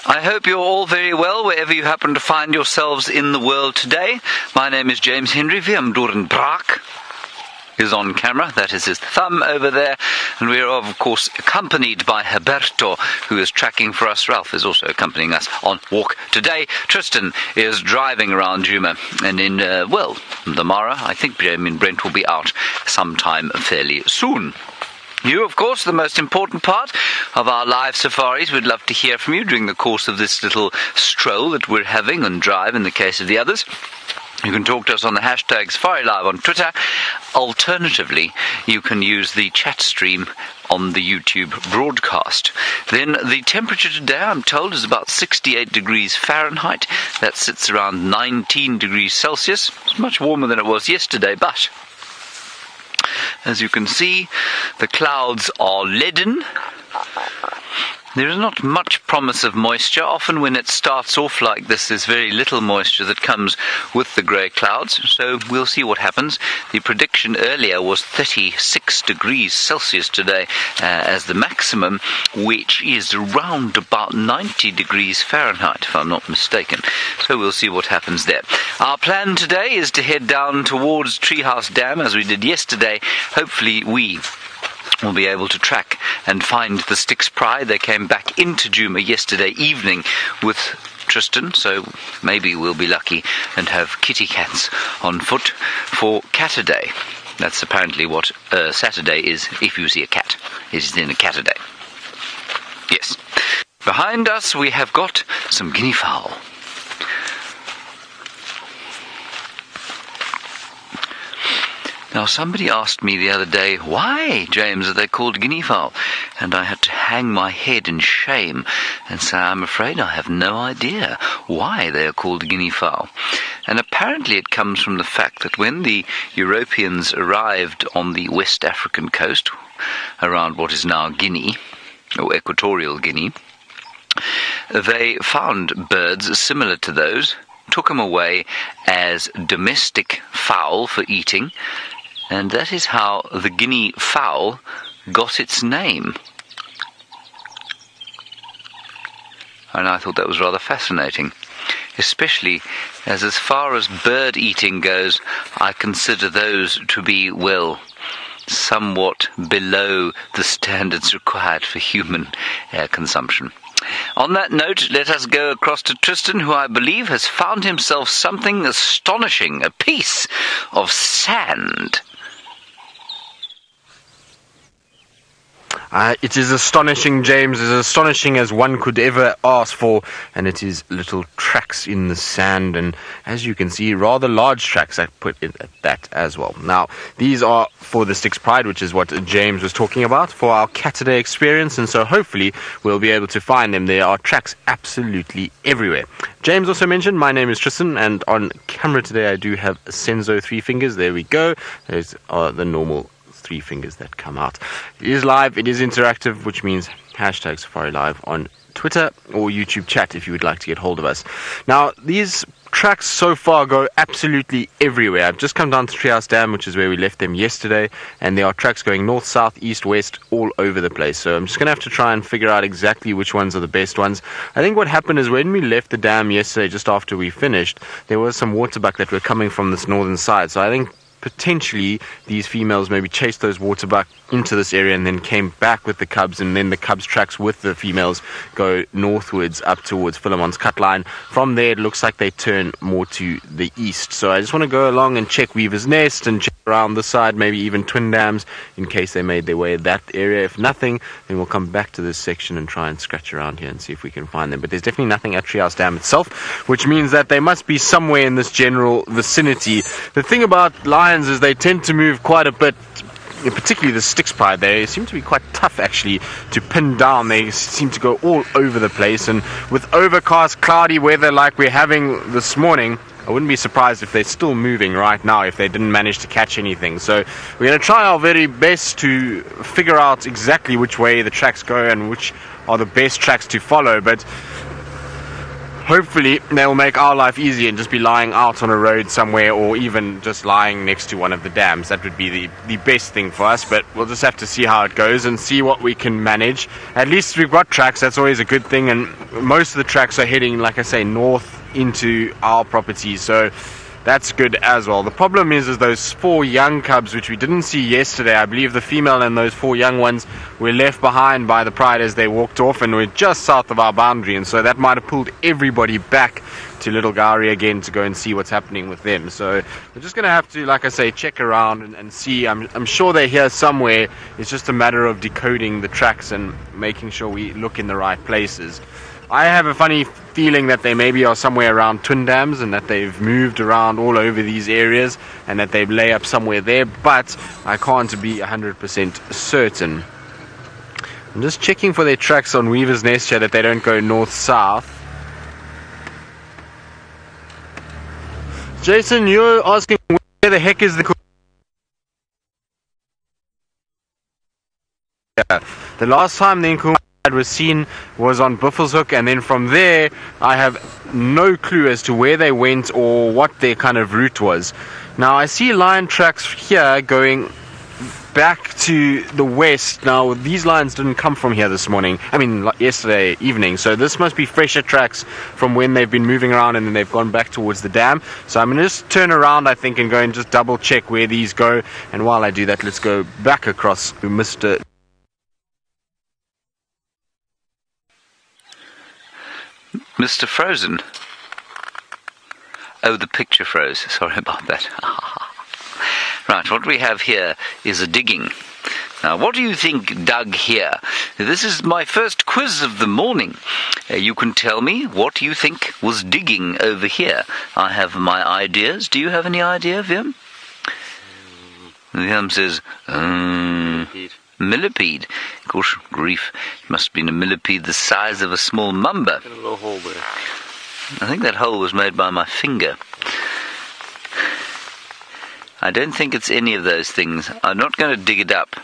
I hope you're all very well wherever you happen to find yourselves in the world today. My name is James Henry Vam Dorenbraak. Is on camera, that is his thumb over there, and we are of course accompanied by Roberto, who is tracking for us. Ralph is also accompanying us on walk today. Tristan is driving around Djuma, and in the Mara, I think Jamie and Brent will be out sometime fairly soon. You, of course, the most important part of our live safaris. We'd love to hear from you during the course of this little stroll that we're having and drive in the case of the others. You can talk to us on the hashtag SafariLive on Twitter. Alternatively, you can use the chat stream on the YouTube broadcast. Then the temperature today, I'm told, is about 68 degrees Fahrenheit. That sits around 19 degrees Celsius. It's much warmer than it was yesterday, but as you can see, the clouds are leaden. There is not much promise of moisture. Often when it starts off like this, there's very little moisture that comes with the grey clouds. So we'll see what happens. The prediction earlier was 36 degrees Celsius today as the maximum, which is around about 90 degrees Fahrenheit, if I'm not mistaken. So we'll see what happens there. Our plan today is to head down towards Treehouse Dam as we did yesterday. Hopefully we will be able to track and find the Styx Pride. They came back into Djuma yesterday evening with Tristan, so maybe we'll be lucky and have kitty cats on foot for Cataday. That's apparently what Saturday is if you see a cat. It is in a Cataday. Yes. Behind us we have got some guinea fowl. Now, somebody asked me the other day, why, James, are they called guinea fowl? And I had to hang my head in shame and say, I'm afraid I have no idea why they are called guinea fowl. And apparently it comes from the fact that when the Europeans arrived on the West African coast, around what is now Guinea, or Equatorial Guinea, they found birds similar to those, took them away as domestic fowl for eating, and that is how the guinea fowl got its name. And I thought that was rather fascinating, especially as far as bird eating goes, I consider those to be, well, somewhat below the standards required for human consumption. On that note, let us go across to Tristan, who I believe has found himself something astonishing, a piece of sand. It is astonishing, James, as astonishing as one could ever ask for, and it is little tracks in the sand, and as you can see, rather large tracks. I put it at that as well. Now, these are for the Styx Pride, which is what James was talking about, for our Cataday experience, and so hopefully we'll be able to find them. There are tracks absolutely everywhere. James also mentioned, my name is Tristan, and on camera today I do have Senzo 3 fingers. There we go. Those are the normal 3 fingers that come out. It is live, it is interactive, which means hashtag SafariLive on Twitter or YouTube chat if you would like to get hold of us. Now, these tracks so far go absolutely everywhere. I've just come down to Treehouse Dam, which is where we left them yesterday, and there are tracks going north, south, east, west, all over the place. So I'm just going to have to try and figure out exactly which ones are the best ones. I think what happened is when we left the dam yesterday, just after we finished, there was some waterbuck that were coming from this northern side. So I think potentially these females maybe chased those waterbuck into this area and then came back with the cubs, and then the cubs tracks with the females go northwards up towards Philemon's cut line. From there it looks like they turn more to the east. So I just want to go along and check Weaver's Nest and check around this side, maybe even Twin Dams, in case they made their way to that area. If nothing, then we'll come back to this section and try and scratch around here and see if we can find them. But there's definitely nothing at Treehouse Dam itself, which means that they must be somewhere in this general vicinity. The thing about lions is they tend to move quite a bit, particularly the Styx Pride. They seem to be quite tough actually to pin down. They seem to go all over the place, and with overcast, cloudy weather like we're having this morning, I wouldn't be surprised if they're still moving right now if they didn't manage to catch anything. So we're going to try our very best to figure out exactly which way the tracks go and which are the best tracks to follow. But hopefully they'll make our life easy and just be lying out on a road somewhere, or even just lying next to one of the dams. That would be the best thing for us, but we'll just have to see how it goes and see what we can manage. At least we've got tracks, that's always a good thing, and most of the tracks are heading, like I say, north into our property, so that's good as well. The problem is those 4 young cubs, which we didn't see yesterday. I believe the female and those 4 young ones were left behind by the pride as they walked off, and we're just south of our boundary, and so that might have pulled everybody back to Little Gowrie again to go and see what's happening with them. So we're just going to have to, like I say, check around and see. I'm sure they're here somewhere. It's just a matter of decoding the tracks and making sure we look in the right places. I have a funny feeling that they maybe are somewhere around Twin Dams, and that they've moved around all over these areas, and that they lay up somewhere there, but I can't be 100% certain. I'm just checking for their tracks on Weaver's Nest here, that they don't go north-south. Jason, you're asking where the heck is the... The last time the Nkuhuma was seen was on Buffelshoek, and then from there I have no clue as to where they went or what their kind of route was. Now I see lion tracks here going back to the west. Now these lions didn't come from here this morning, I mean yesterday evening, so this must be fresher tracks from when they've been moving around and then they've gone back towards the dam. So I'm going to just turn around, I think, and go and just double check where these go, and while I do that, let's go back across to Mr. Frozen. Oh, the picture froze. Sorry about that. Right, what we have here is a digging. Now, what do you think dug here? This is my first quiz of the morning. You can tell me what you think was digging over here. I have my ideas. Do you have any idea, Viam? Viam says, millipede. Gosh, grief. It must have been a millipede the size of a small mamba. a little hole there. I think that hole was made by my finger. I don't think it's any of those things. I'm not going to dig it up.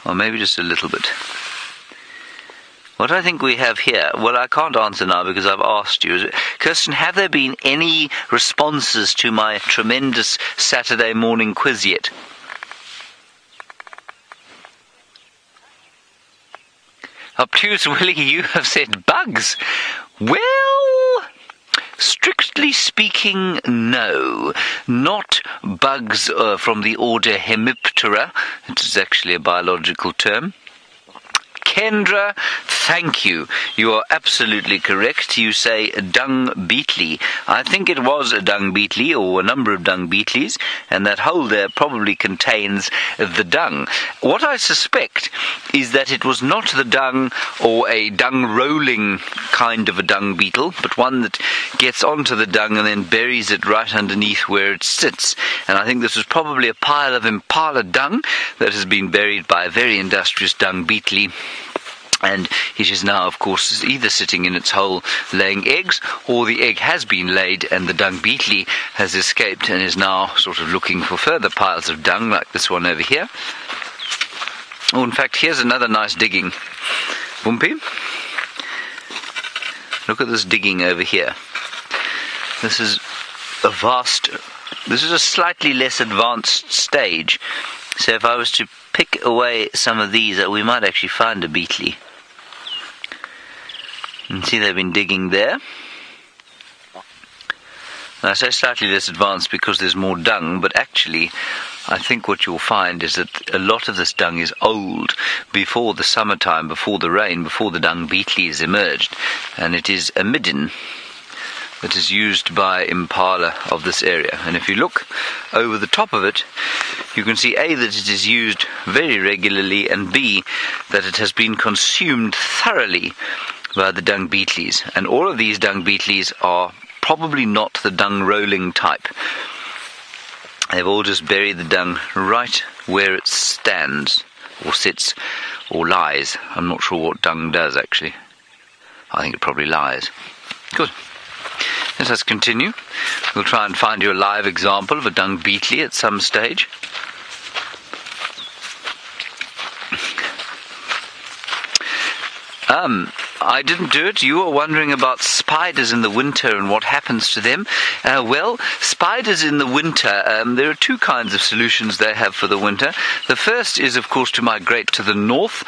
Or maybe just a little bit. What I think we have here, well, I can't answer now because I've asked you. Kirsten, have there been any responses to my tremendous Saturday morning quiz yet? Obtuse Willie, you have said bugs. Well, strictly speaking, no. Not bugs from the order Hemiptera. It is actually a biological term. Kendra, thank you. You are absolutely correct. You say dung beetle. I think it was a dung beetle, or a number of dung beetles, and that hole there probably contains the dung. What I suspect is that it was not the dung or a dung rolling kind of a dung beetle, but one that gets onto the dung and then buries it right underneath where it sits. And I think this was probably a pile of impala dung that has been buried by a very industrious dung beetle. And it is now, of course, either sitting in its hole laying eggs, or the egg has been laid and the dung beetle has escaped and is now sort of looking for further piles of dung, like this one over here. Oh, in fact, here's another nice digging. Bumpy, look at this digging over here. This is a slightly less advanced stage. So if I was to pick away some of these, we might actually find a beetle. You can see they've been digging there. Now, I say slightly less advanced because there's more dung, but actually I think what you'll find is that a lot of this dung is old, before the summertime, before the rain, before the dung beetles emerged, and it is a midden that is used by impala of this area. And if you look over the top of it, you can see A, that it is used very regularly, and B, that it has been consumed thoroughly by the dung beetles. And all of these dung beetles are probably not the dung rolling type. They've all just buried the dung right where it stands, or sits, or lies. I'm not sure what dung does, actually. I think it probably lies. Good. Let us continue. We'll try and find you a live example of a dung beetle at some stage. I didn't do it. You were wondering about spiders in the winter and what happens to them. Well, spiders in the winter, there are two kinds of solutions they have for the winter. The first is, of course, to migrate to the north.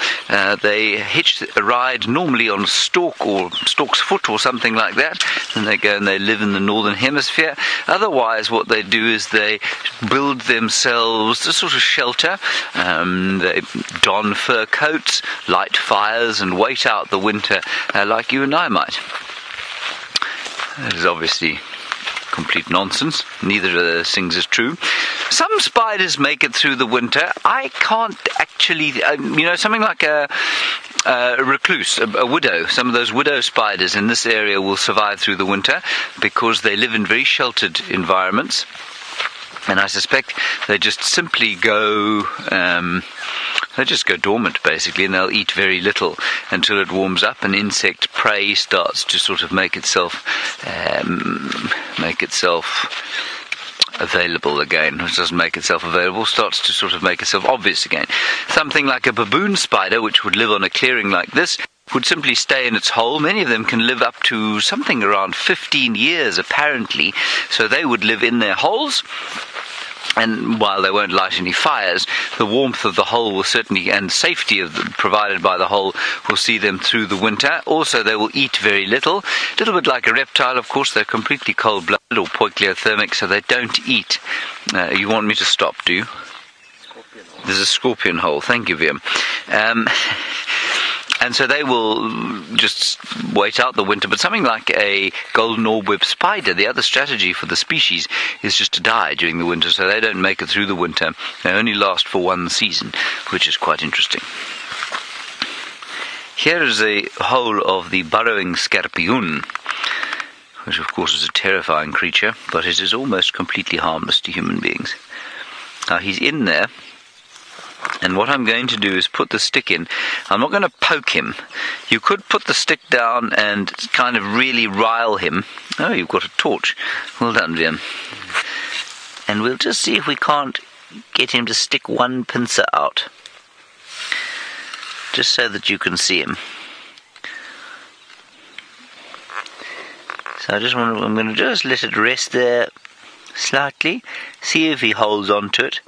They hitch a ride normally on stork or stork's foot or something like that, and they go and they live in the northern hemisphere. Otherwise, what they do is they build themselves a sort of shelter. They don fur coats, light fires, and wait out the winter like you and I might. That is obviously complete nonsense. Neither of those things is true. Some spiders make it through the winter. I can't actually, something like a recluse, a widow. Some of those widow spiders in this area will survive through the winter because they live in very sheltered environments. And I suspect they just simply go, dormant basically, and they'll eat very little until it warms up and insect prey starts to sort of make itself available again. It doesn't make itself available, starts to sort of make itself obvious again. Something like a baboon spider, which would live on a clearing like this, would simply stay in its hole. Many of them can live up to something around 15 years apparently, so they would live in their holes. And while they won't light any fires, the warmth of the hole will certainly, and safety provided by the hole, will see them through the winter. Also, they will eat very little. A little bit like a reptile, of course. They're completely cold-blooded or poikilothermic, so they don't eat. You want me to stop, do you? There's a scorpion hole. Thank you, Viam. And so they will just wait out the winter. But something like a golden orb-web spider, the other strategy for the species is just to die during the winter, so they don't make it through the winter. They only last for one season, which is quite interesting. Here is a hole of the burrowing scorpion, which of course is a terrifying creature, but it is almost completely harmless to human beings. Now he's in there. And what I'm going to do is put the stick in. I'm not going to poke him. You could put the stick down and kind of really rile him. Oh, you've got a torch. Well done, Viam. And we'll just see if we can't get him to stick one pincer out. Just so that you can see him. So I'm going to just let it rest there slightly. See if he holds on to it.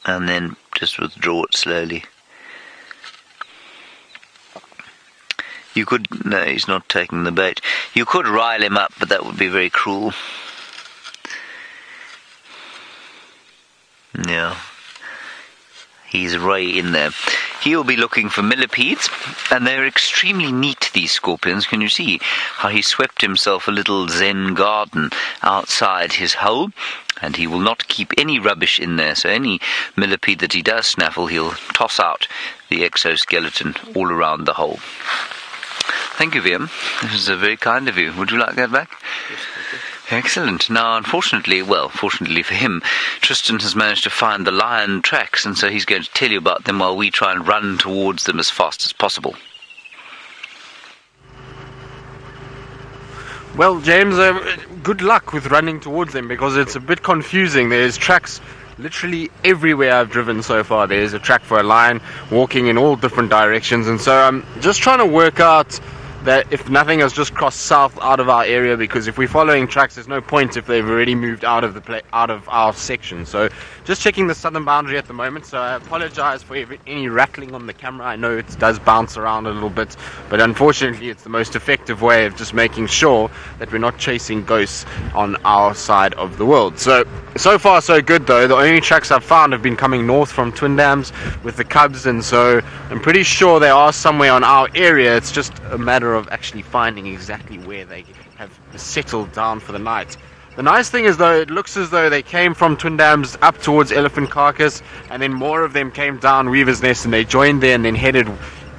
And then just withdraw it slowly. You could... No, he's not taking the bait. You could rile him up, but that would be very cruel. Yeah. He's right in there. He'll be looking for millipedes, and they're extremely neat, these scorpions. Can you see how he swept himself a little Zen garden outside his hole? And he will not keep any rubbish in there, so any millipede that he does snaffle, he'll toss out the exoskeleton all around the hole. Thank you, Viam. This is very kind of you. Would you like that back? Yes, thank you. Excellent. Now, unfortunately, fortunately for him, Tristan has managed to find the lion tracks, and so he's going to tell you about them while we try and run towards them as fast as possible. Well, James, good luck with running towards them because it's a bit confusing. There's tracks literally everywhere I've driven so far. There's a track for a lion walking in all different directions, and so I'm just trying to work out that if nothing has just crossed south out of our area, because if we're following tracks, there's no point if they've already moved out of our section. So just checking the southern boundary at the moment. So I apologize for any rattling on the camera. I know it does bounce around a little bit, but unfortunately it's the most effective way of just making sure that we're not chasing ghosts on our side of the world. So far so good though. The only tracks I've found have been coming north from Twin Dams with the cubs, and so I'm pretty sure they are somewhere on our area. It's just a matter of actually finding exactly where they have settled down for the night. The nice thing is though, it looks as though they came from Twin Dams up towards Elephant Carcass, and then more of them came down Weaver's Nest and they joined there and then headed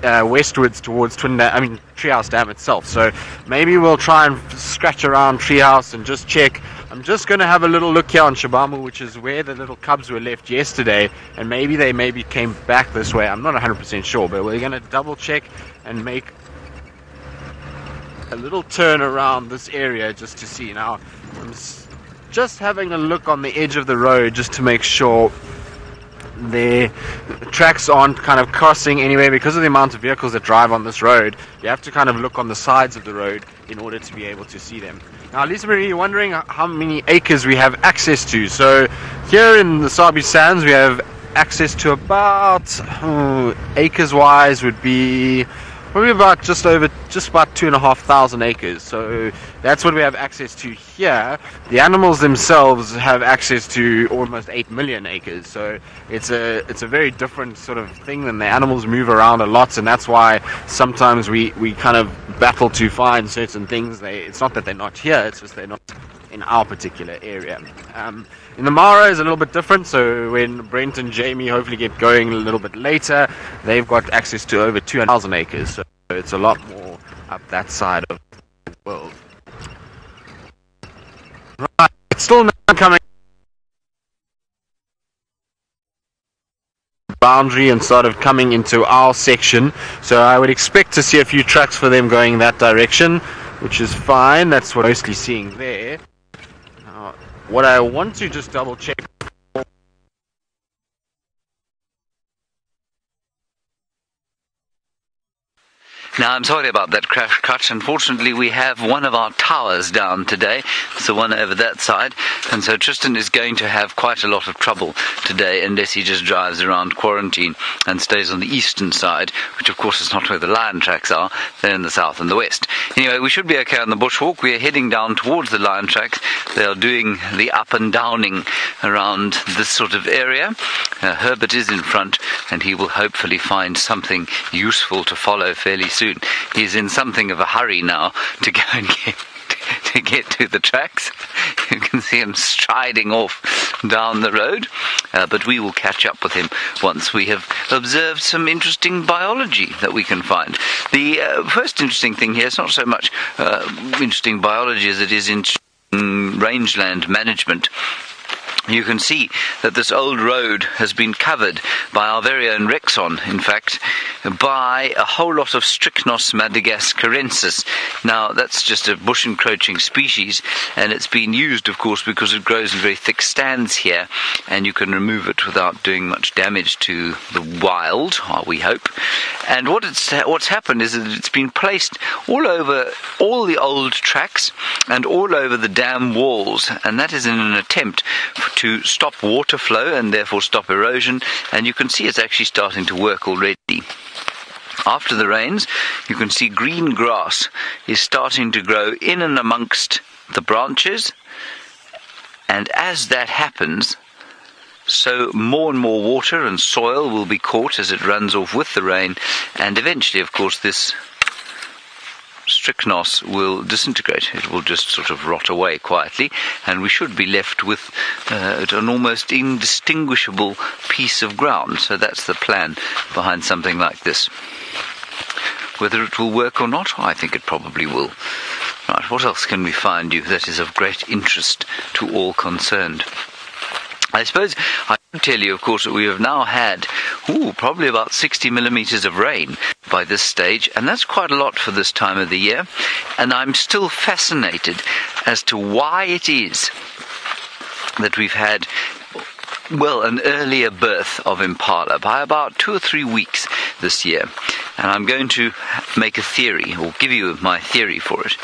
westwards towards Treehouse Dam itself. So maybe we'll try and scratch around Treehouse and just check. I'm just going to have a little look here on Shabamu, which is where the little cubs were left yesterday, and maybe they came back this way. I'm not 100% sure, but we're going to double check and make a little turn around this area just to see. Now I'm just having a look on the edge of the road just to make sure their tracks aren't kind of crossing anywhere because of the amount of vehicles that drive on this road. You have to kind of look on the sides of the road in order to be able to see them. Now, Lisa Marie, you're wondering how many acres we have access to. So here in the Sabi Sands, we have access to about, acres wise would be probably about just about 2,500 acres. So that's what we have access to here. The animals themselves have access to almost 8 million acres. So it's a very different sort of thing. Than the animals move around a lot, and that's why sometimes we kind of battle to find certain things. It's not that they're not here, it's just they're not in our particular area. In the Mara is a little bit different, so when Brent and Jamie hopefully get going a little bit later, they've got access to over 2,000 acres, so it's a lot more up that side of the world. Right, it's still not coming boundary and sort of coming into our section, so I would expect to see a few trucks for them going that direction, which is fine. That's what I'm mostly seeing there. Now, what I want to just double check. Now, I'm sorry about that crash cut. Unfortunately, we have one of our towers down today. It's the one over that side. And so Tristan is going to have quite a lot of trouble today unless he just drives around quarantine and stays on the eastern side, which of course is not where the lion tracks are. They're in the south and the west. Anyway, we should be okay on the bushwalk. We are heading down towards the lion tracks. They are doing the up and downing around this sort of area. Herbert is in front, and he will hopefully find something useful to follow fairly soon. He's in something of a hurry now to go and get to the tracks. You can see him striding off down the road, but we will catch up with him once we have observed some interesting biology that we can find. The first interesting thing here is not so much interesting biology as it is in rangeland management. You can see that this old road has been covered by our very own Rexon, in fact, by a whole lot of Strychnos madagascarensis. Now, that's just a bush encroaching species, and it's been used, of course, because it grows in very thick stands here, and you can remove it without doing much damage to the wild, we hope. And what's happened is that it's been placed all over all the old tracks and all over the dam walls, and that is in an attempt to stop water flow and therefore stop erosion, and you can see it's actually starting to work already. After the rains, you can see green grass is starting to grow in and amongst the branches, and as that happens, so more and more water and soil will be caught as it runs off with the rain, and eventually, of course, this Strychnos will disintegrate. It will just sort of rot away quietly, and we should be left with an almost indistinguishable piece of ground. So that's the plan behind something like this. Whether it will work or not, I think it probably will. Right, what else can we find you that is of great interest to all concerned? I suppose I can tell you, of course, that we have now had probably about 60 millimeters of rain by this stage, and that's quite a lot for this time of the year, and I'm still fascinated as to why it is that we've had, well, an earlier birth of impala by about 2 or 3 weeks this year, and I'm going to make a theory, or give you my theory for it.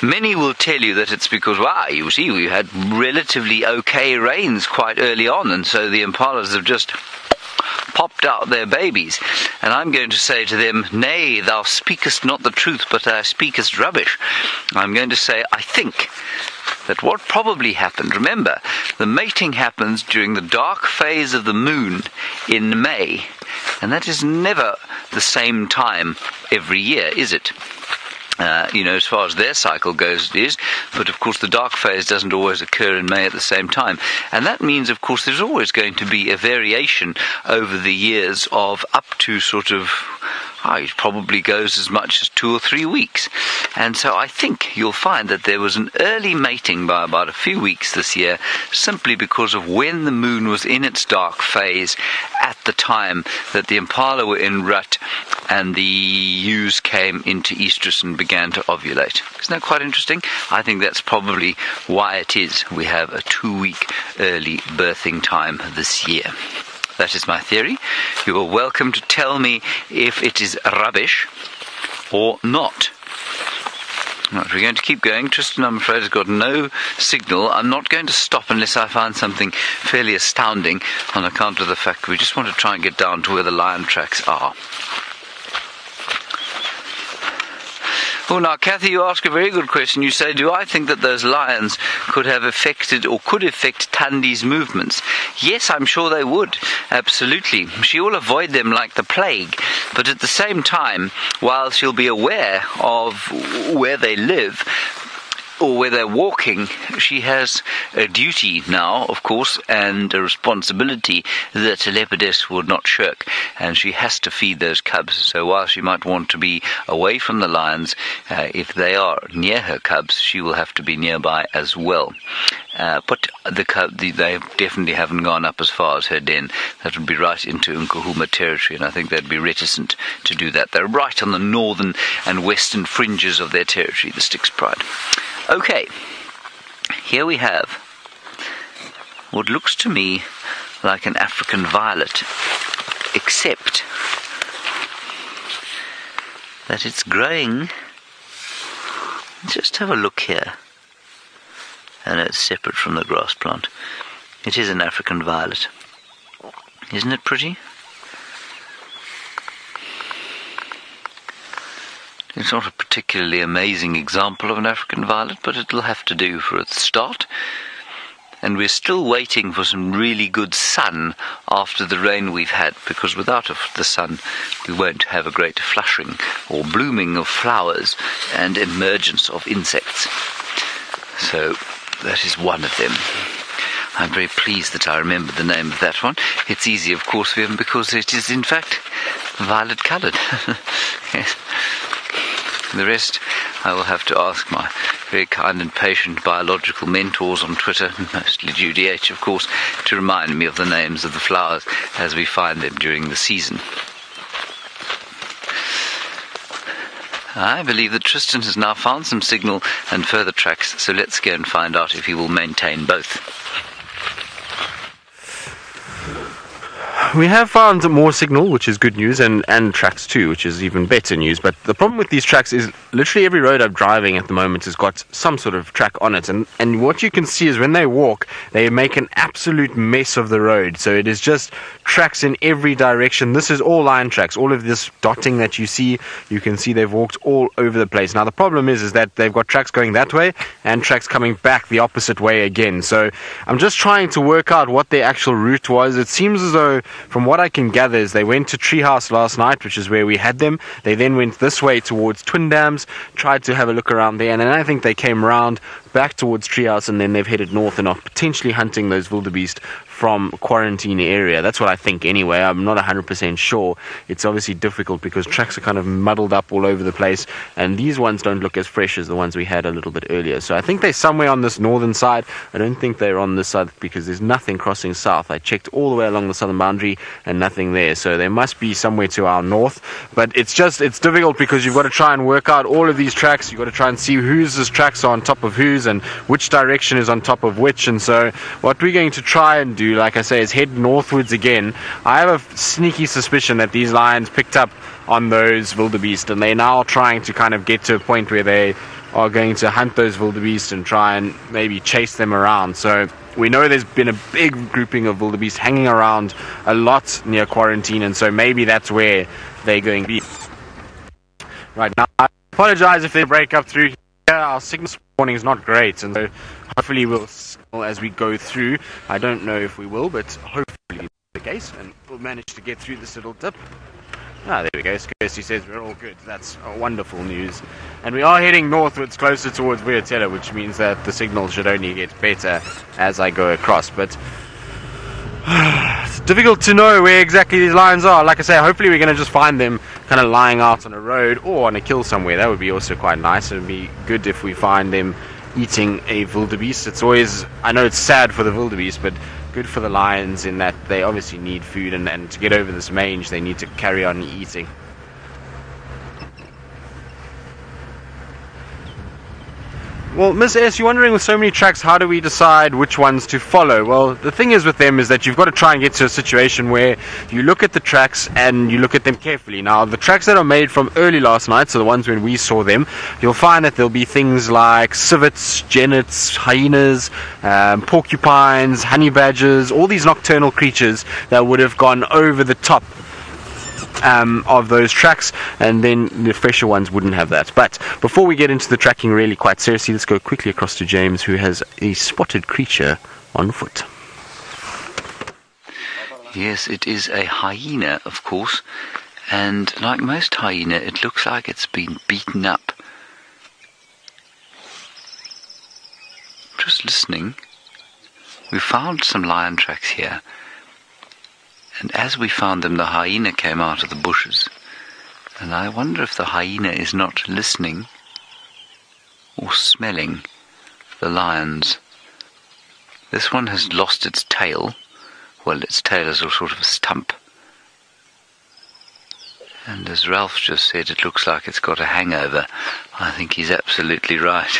Many will tell you that it's because, you see, we had relatively okay rains quite early on, and so the impalas have just popped out their babies. And I'm going to say to them, nay, thou speakest not the truth, but thou speakest rubbish. I'm going to say, I think that what probably happened, remember, the mating happens during the dark phase of the moon in May, and that is never the same time every year, is it? As far as their cycle goes, it is, but of course the dark phase doesn't always occur in May at the same time, and that means, of course, there's always going to be a variation over the years of up to sort of, it probably goes as much as 2 or 3 weeks, and so I think you'll find that there was an early mating by about a few weeks this year, simply because of when the moon was in its dark phase at the time that the impala were in rut and the ewes came into estrus and began to ovulate. Isn't that quite interesting? I think that's probably why it is we have a 2-week early birthing time this year. That is my theory. You are welcome to tell me if it is rubbish or not. Right, we're going to keep going. Tristan, I'm afraid, has got no signal. I'm not going to stop unless I find something fairly astounding on account of the fact that we just want to try and get down to where the lion tracks are. Oh, now, Kathy, you ask a very good question. You say, do I think that those lions could have affected or could affect Tandi's movements? Yes, I'm sure they would. Absolutely. She will avoid them like the plague. But at the same time, while she'll be aware of where they live, or where they're walking, she has a duty now, of course, and a responsibility that a leopardess would not shirk, and she has to feed those cubs. So while she might want to be away from the lions, if they are near her cubs, she will have to be nearby as well. But they definitely haven't gone up as far as her den. That would be right into Nkahuma territory, and I think they'd be reticent to do that. They're right on the northern and western fringes of their territory, the Styx Pride. Okay, here we have what looks to me like an African violet, except that it's growing. Just have a look here. And it's separate from the grass plant. It is an African violet. Isn't it pretty? It's not a particularly amazing example of an African violet, but it'll have to do for a start. And we're still waiting for some really good sun after the rain we've had, because without the sun we won't have a great flushing or blooming of flowers and emergence of insects. So that is one of them. I'm very pleased that I remember the name of that one. It's easy, of course, for him, because it is in fact violet-coloured. Yes. The rest I will have to ask my very kind and patient biological mentors on Twitter, mostly Judy H, of course, to remind me of the names of the flowers as we find them during the season. I believe that Tristan has now found some signal and further tracks, so let's go and find out if he will maintain both. We have found more signal, which is good news, and tracks too, which is even better news. But the problem with these tracks is literally every road I'm driving at the moment has got some sort of track on it. And what you can see is when they walk, they make an absolute mess of the road. So it is just tracks in every direction. This is all lion tracks. All of this dotting that you can see they've walked all over the place. Now the problem is that they've got tracks going that way and tracks coming back the opposite way again. So I'm just trying to work out what their actual route was. It seems as though, from what I can gather, is they went to Treehouse last night, which is where we had them. They then went this way towards Twin Dams, tried to have a look around there, and then I think they came around back towards Treehouse, and then they've headed north and are potentially hunting those wildebeest from quarantine area. That's what I think anyway. I'm not 100% sure. It's obviously difficult because tracks are kind of muddled up all over the place, and these ones don't look as fresh as the ones we had a little bit earlier. So I think they're somewhere on this northern side. I don't think they're on this side because there's nothing crossing south. I checked all the way along the southern boundary and nothing there. So they must be somewhere to our north. But it's difficult because you've got to try and work out all of these tracks. You've got to try and see whose tracks are on top of whose and which direction is on top of which. And so what we're going to try and do, like I say, is head northwards again. I have a sneaky suspicion that these lions picked up on those wildebeest, and they're now trying to kind of get to a point where they are going to hunt those wildebeest and try and maybe chase them around. So we know there's been a big grouping of wildebeest hanging around a lot near quarantine, and so maybe that's where they're going to be. Right now, I apologize if they break up through here. Our signal this morning is not great, and so hopefully we'll signal as we go through. I don't know if we will, but hopefully that's the case, and we'll manage to get through this little dip. Ah, there we go. Kirsty says we're all good. That's wonderful news. And we are heading northwards, closer towards Vuyatela, which means that the signal should only get better as I go across. But it's difficult to know where exactly these lions are. Like I say, hopefully we're going to just find them kind of lying out on a road or on a kill somewhere. That would be also quite nice. It would be good if we find them eating a wildebeest. It's always, I know it's sad for the wildebeest, but good for the lions in that they obviously need food, and to get over this mange they need to carry on eating. Well, Miss S, you're wondering with so many tracks, how do we decide which ones to follow? Well, the thing is with them is that you've got to try and get to a situation where you look at the tracks and you look at them carefully. Now, the tracks that are made from early last night, so the ones when we saw them, you'll find that there'll be things like civets, genets, hyenas, porcupines, honey badgers, all these nocturnal creatures that would have gone over the top of those tracks, and then the fresher ones wouldn't have that. But before we get into the tracking really quite seriously, let's go quickly across to James, who has a spotted creature on foot. Yes, it is a hyena, of course, and like most hyena, it looks like it's been beaten up. Just listening, we found some lion tracks here. And as we found them, the hyena came out of the bushes. And I wonder if the hyena is not listening or smelling the lions. This one has lost its tail. Well, its tail is a sort of a stump. And as Ralph just said, it looks like it's got a hangover. I think he's absolutely right.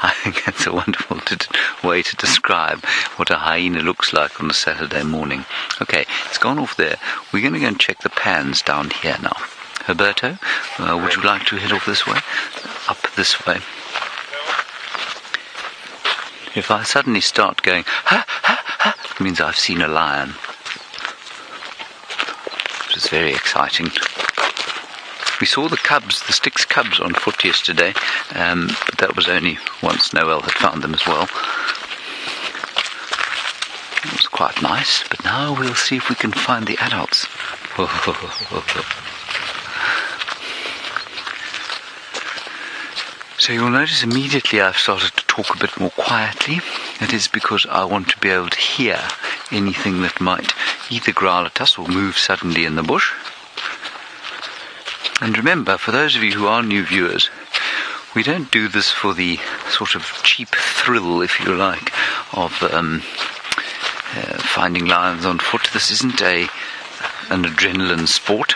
I think that's a wonderful way to describe what a hyena looks like on a Saturday morning. Okay, it's gone off there. We're going to go and check the pans down here now. Herberto, would you like to head off this way? Up this way. If I suddenly start going, ha, ha, ha, it means I've seen a lion. Which is very exciting. We saw the cubs, the Styx cubs on foot yesterday, but that was only once Noel had found them as well. It was quite nice, but now we'll see if we can find the adults. So you'll notice immediately I've started to talk a bit more quietly. It is because I want to be able to hear anything that might either growl at us or move suddenly in the bush. And remember, for those of you who are new viewers, we don't do this for the sort of cheap thrill, if you like, of finding lions on foot. This isn't an adrenaline sport.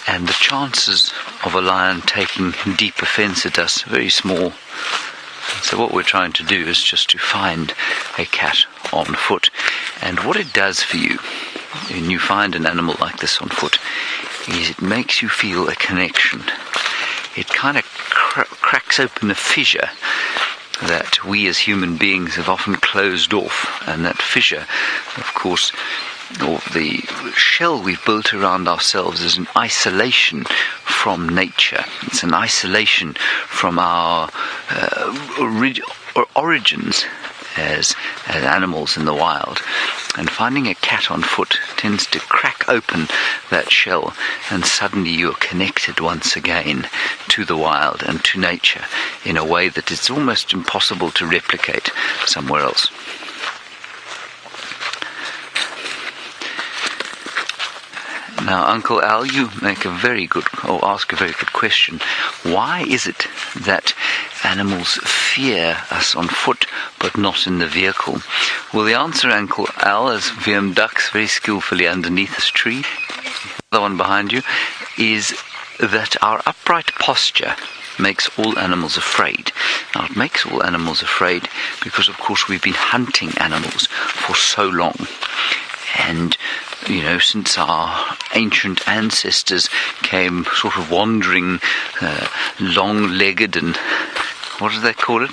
And the chances of a lion taking deep offence at us are very small. So what we're trying to do is just to find a cat on foot. And what it does for you when you find an animal like this on foot is it makes you feel a connection. It kind of cracks open a fissure that we as human beings have often closed off, and that fissure, of course, or the shell we've built around ourselves, is an isolation from nature. It's an isolation from our origins as animals in the wild. And finding a cat on foot tends to crack open that shell, and suddenly you're connected once again to the wild and to nature in a way that it's almost impossible to replicate somewhere else. Now, Uncle Al, you ask a very good question. Why is it that animals fear us on foot but not in the vehicle? Well, the answer, Uncle Al, as Viam ducks very skillfully underneath this tree, the one behind you, is that our upright posture makes all animals afraid. Now, it makes all animals afraid because, of course, we've been hunting animals for so long. And, you know, since our ancient ancestors came sort of wandering, long-legged and, what do they call it?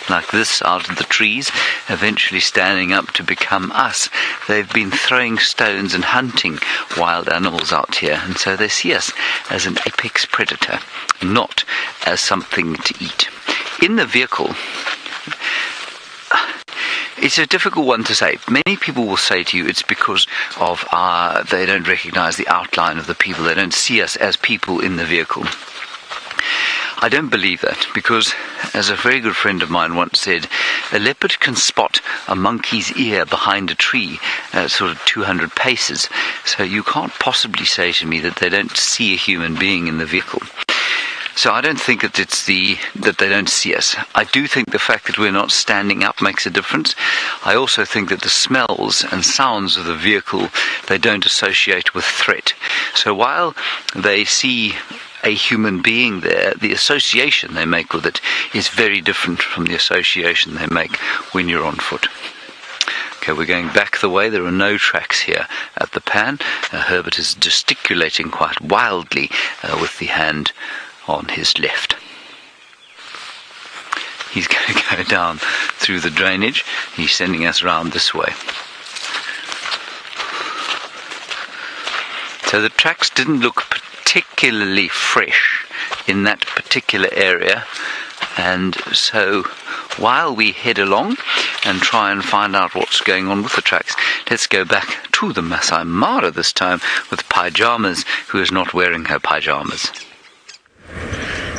Like this, out of the trees, eventually standing up to become us. They've been throwing stones and hunting wild animals out here, and so they see us as an apex predator, not as something to eat. In the vehicle, it's a difficult one to say. Many people will say to you it's because of they don't recognize the outline of the people. They don't see us as people in the vehicle. I don't believe that, because, as a very good friend of mine once said, a leopard can spot a monkey's ear behind a tree at sort of 200 paces. So you can't possibly say to me that they don't see a human being in the vehicle. So I don't think that it's that they don't see us. I do think the fact that we're not standing up makes a difference. I also think that the smells and sounds of the vehicle, they don't associate with threat. So while they see a human being there, the association they make with it is very different from the association they make when you're on foot. Okay, we're going back the way. There are no tracks here at the pan. Herbert is gesticulating quite wildly with the hand on his left. He's going to go down through the drainage. He's sending us round this way. So the tracks didn't look particularly fresh in that particular area, and so while we head along and try and find out what's going on with the tracks, let's go back to the Masai Mara this time with Pyjamas, who is not wearing her pyjamas.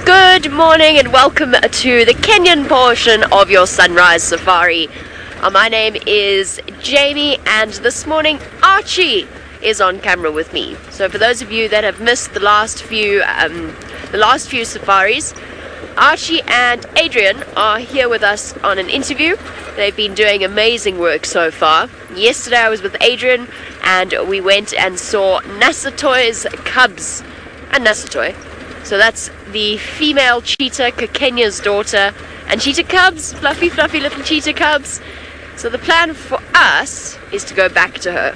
Good morning and welcome to the Kenyan portion of your sunrise safari. My name is Jamie, and this morning Archie is on camera with me. So for those of you that have missed the last few safaris, Archie and Adrian are here with us on an interview. They've been doing amazing work so far. Yesterday I was with Adrian and we went and saw Nasatoy's cubs. And Nasatoy, so that's the female cheetah, Kenya's daughter, and cheetah cubs, fluffy little cheetah cubs. So the plan for us is to go back to her.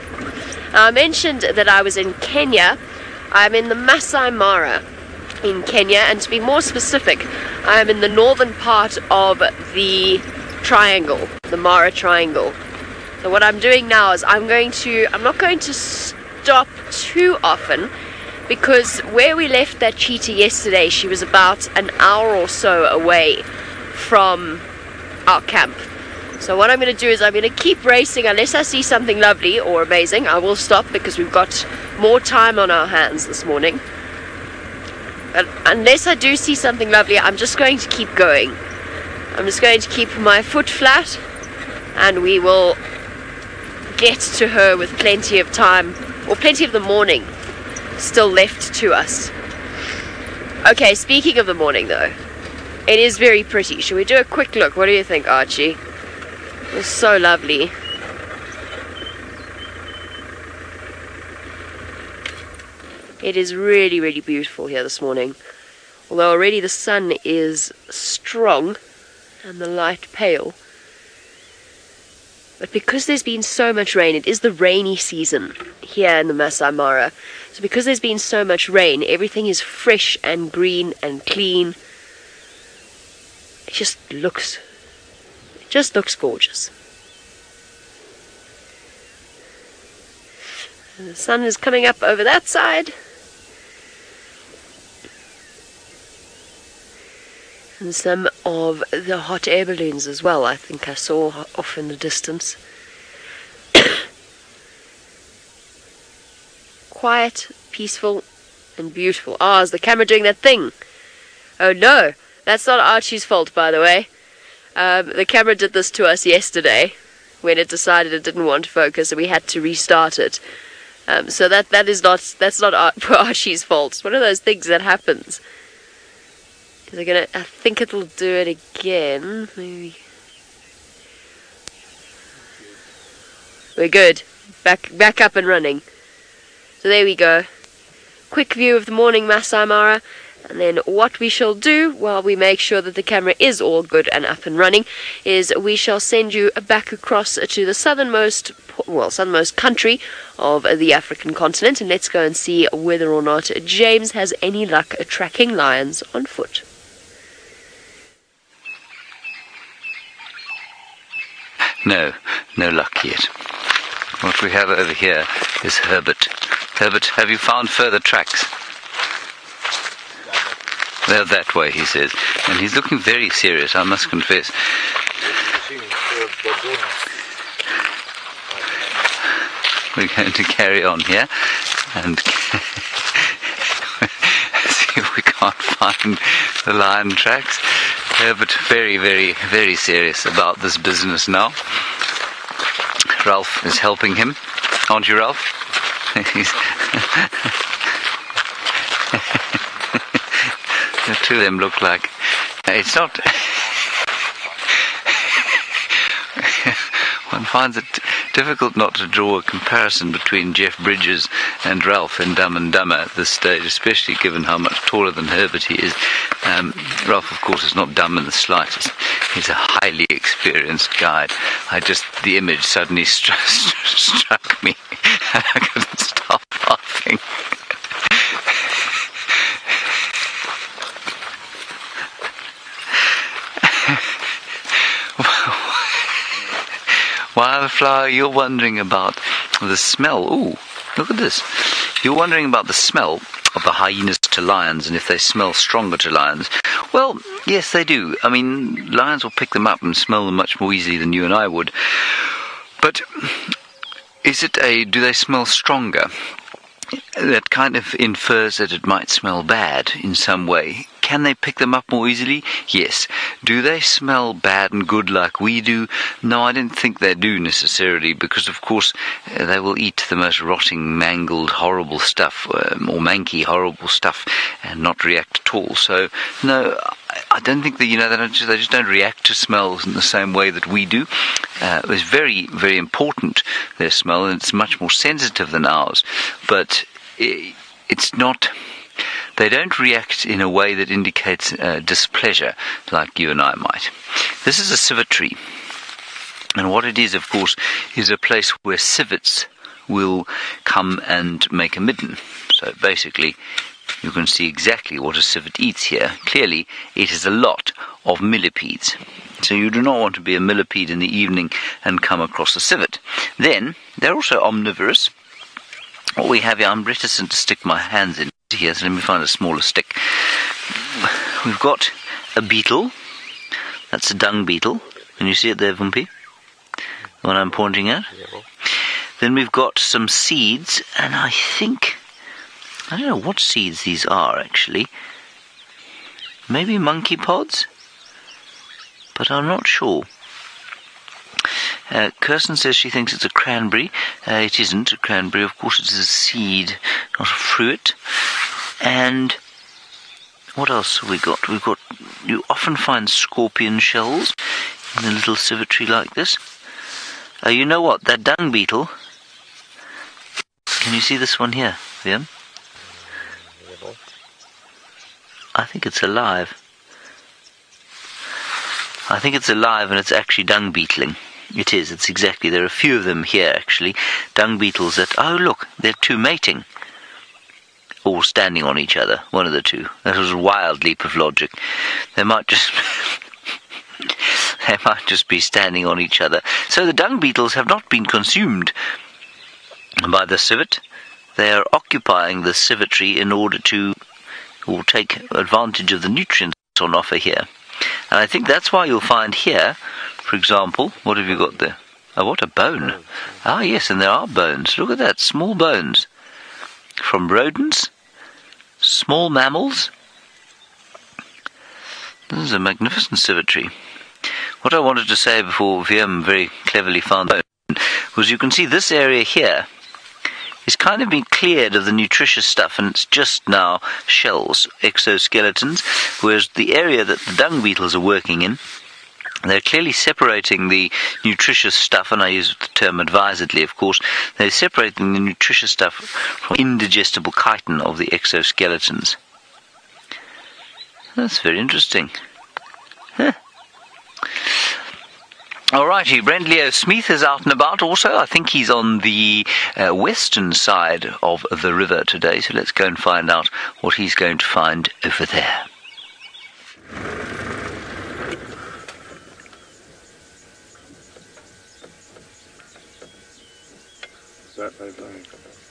Now, I mentioned that I was in Kenya. I'm in the Masai Mara in Kenya, and to be more specific, I'm in the northern part of the triangle, the Mara Triangle. So what I'm doing now is I'm not going to stop too often, because where we left that cheetah yesterday, she was about an hour or so away from our camp. So what I'm going to do is I'm going to keep racing unless I see something lovely or amazing. I will stop because we've got more time on our hands this morning. But unless I do see something lovely, I'm just going to keep going. I'm just going to keep my foot flat, and we will get to her with plenty of time, or plenty of the morning still left to us. Okay, speaking of the morning though, it is very pretty. Should we do a quick look? What do you think, Archie? It's so lovely. It is really, really beautiful here this morning. Although already the sun is strong and the light pale. But because there's been so much rain, it is the rainy season here in the Masai Mara. So because there's been so much rain, everything is fresh and green and clean. It just looks gorgeous. And the sun is coming up over that side. And some of the hot air balloons as well, I think I saw off in the distance. Quiet, peaceful, and beautiful. Ah, is the camera doing that thing? Oh no, that's not Archie's fault, by the way. The camera did this to us yesterday when it decided it didn't want to focus, and we had to restart it. So that's not Archie's fault. It's one of those things that happens. I think it'll do it again. Maybe. We're good. Back up and running. So there we go. Quick view of the morning Masai Mara. And then what we shall do, while we make sure that the camera is all good and up and running, is we shall send you back across to the southernmost country of the African continent, and let's go and see whether or not James has any luck tracking lions on foot. No luck yet. What we have over here is Herbert. Herbert, have you found further tracks? They're that way, he says. And he's looking very serious, I must confess. We're going to carry on here and see if we can't find the lion tracks. But very, very, very serious about this business now. Ralph is helping him, aren't you, Ralph? The two of them look like... It's not... One finds it difficult not to draw a comparison between Jeff Bridges and Ralph in Dumb and Dumber at this stage, especially given how much taller than Herbert he is. Ralph, of course, is not dumb in the slightest. He's a highly experienced guide. The image suddenly struck me, and I couldn't stop laughing. Wildflower, you're wondering about the smell. Ooh, look at this. You're wondering about the smell of the hyenas to lions and if they smell stronger to lions. Well, yes, they do. I mean, lions will pick them up and smell them much more easily than you and I would. But do they smell stronger? That kind of infers that it might smell bad in some way. Can they pick them up more easily? Yes. Do they smell bad and good like we do? No, I don't think they do necessarily, because of course they will eat the most rotting, mangled, horrible stuff, or manky, horrible stuff, and not react at all. So, no, I don't think that, they just don't react to smells in the same way that we do. It's very, very important, their smell, and it's much more sensitive than ours. But it's not... They don't react in a way that indicates displeasure like you and I might. This is a civet tree. And what it is, of course, is a place where civets will come and make a midden. So basically, you can see exactly what a civet eats here. Clearly, it is a lot of millipedes. So you do not want to be a millipede in the evening and come across a civet. Then, they're also omnivorous. What we have here, I'm reticent to stick my hands in here, so let me find a smaller stick. We've got a beetle. That's a dung beetle. Can you see it there, Vumpy? The one I'm pointing at? Yeah. Then we've got some seeds, and I don't know what seeds these are, actually. Maybe monkey pods? But I'm not sure. Kirsten says she thinks it's a cranberry. It isn't a cranberry. Of course, it is a seed, not a fruit. And what else have we got? You often find scorpion shells in a little civet tree like this. You know what? That dung beetle. Can you see this one here, Liam? I think it's alive. I think it's alive, and it's actually dung beetling. It is. It's exactly. There are a few of them here, actually. Dung beetles that... Oh, look. They're two mating. All standing on each other. One of the two. That was a wild leap of logic. They might just... they might just be standing on each other. So the dung beetles have not been consumed by the civet. They are occupying the civetry in order to take advantage of the nutrients on offer here. And I think that's why you'll find here, for example, what have you got there? Oh, what a bone. Ah, yes, and there are bones. Look at that, small bones. From rodents, small mammals. This is a magnificent civetry. What I wanted to say before Wiem very cleverly found bone was you can see this area here is kind of been cleared of the nutritious stuff, and it's just now shells, exoskeletons, whereas the area that the dung beetles are working in, they're clearly separating the nutritious stuff, and I use the term advisedly, of course. They're separating the nutritious stuff from indigestible chitin of the exoskeletons. That's very interesting. Huh. Alrighty, Brent Leo Smith is out and about also. I think he's on the western side of the river today, so let's go and find out what he's going to find over there.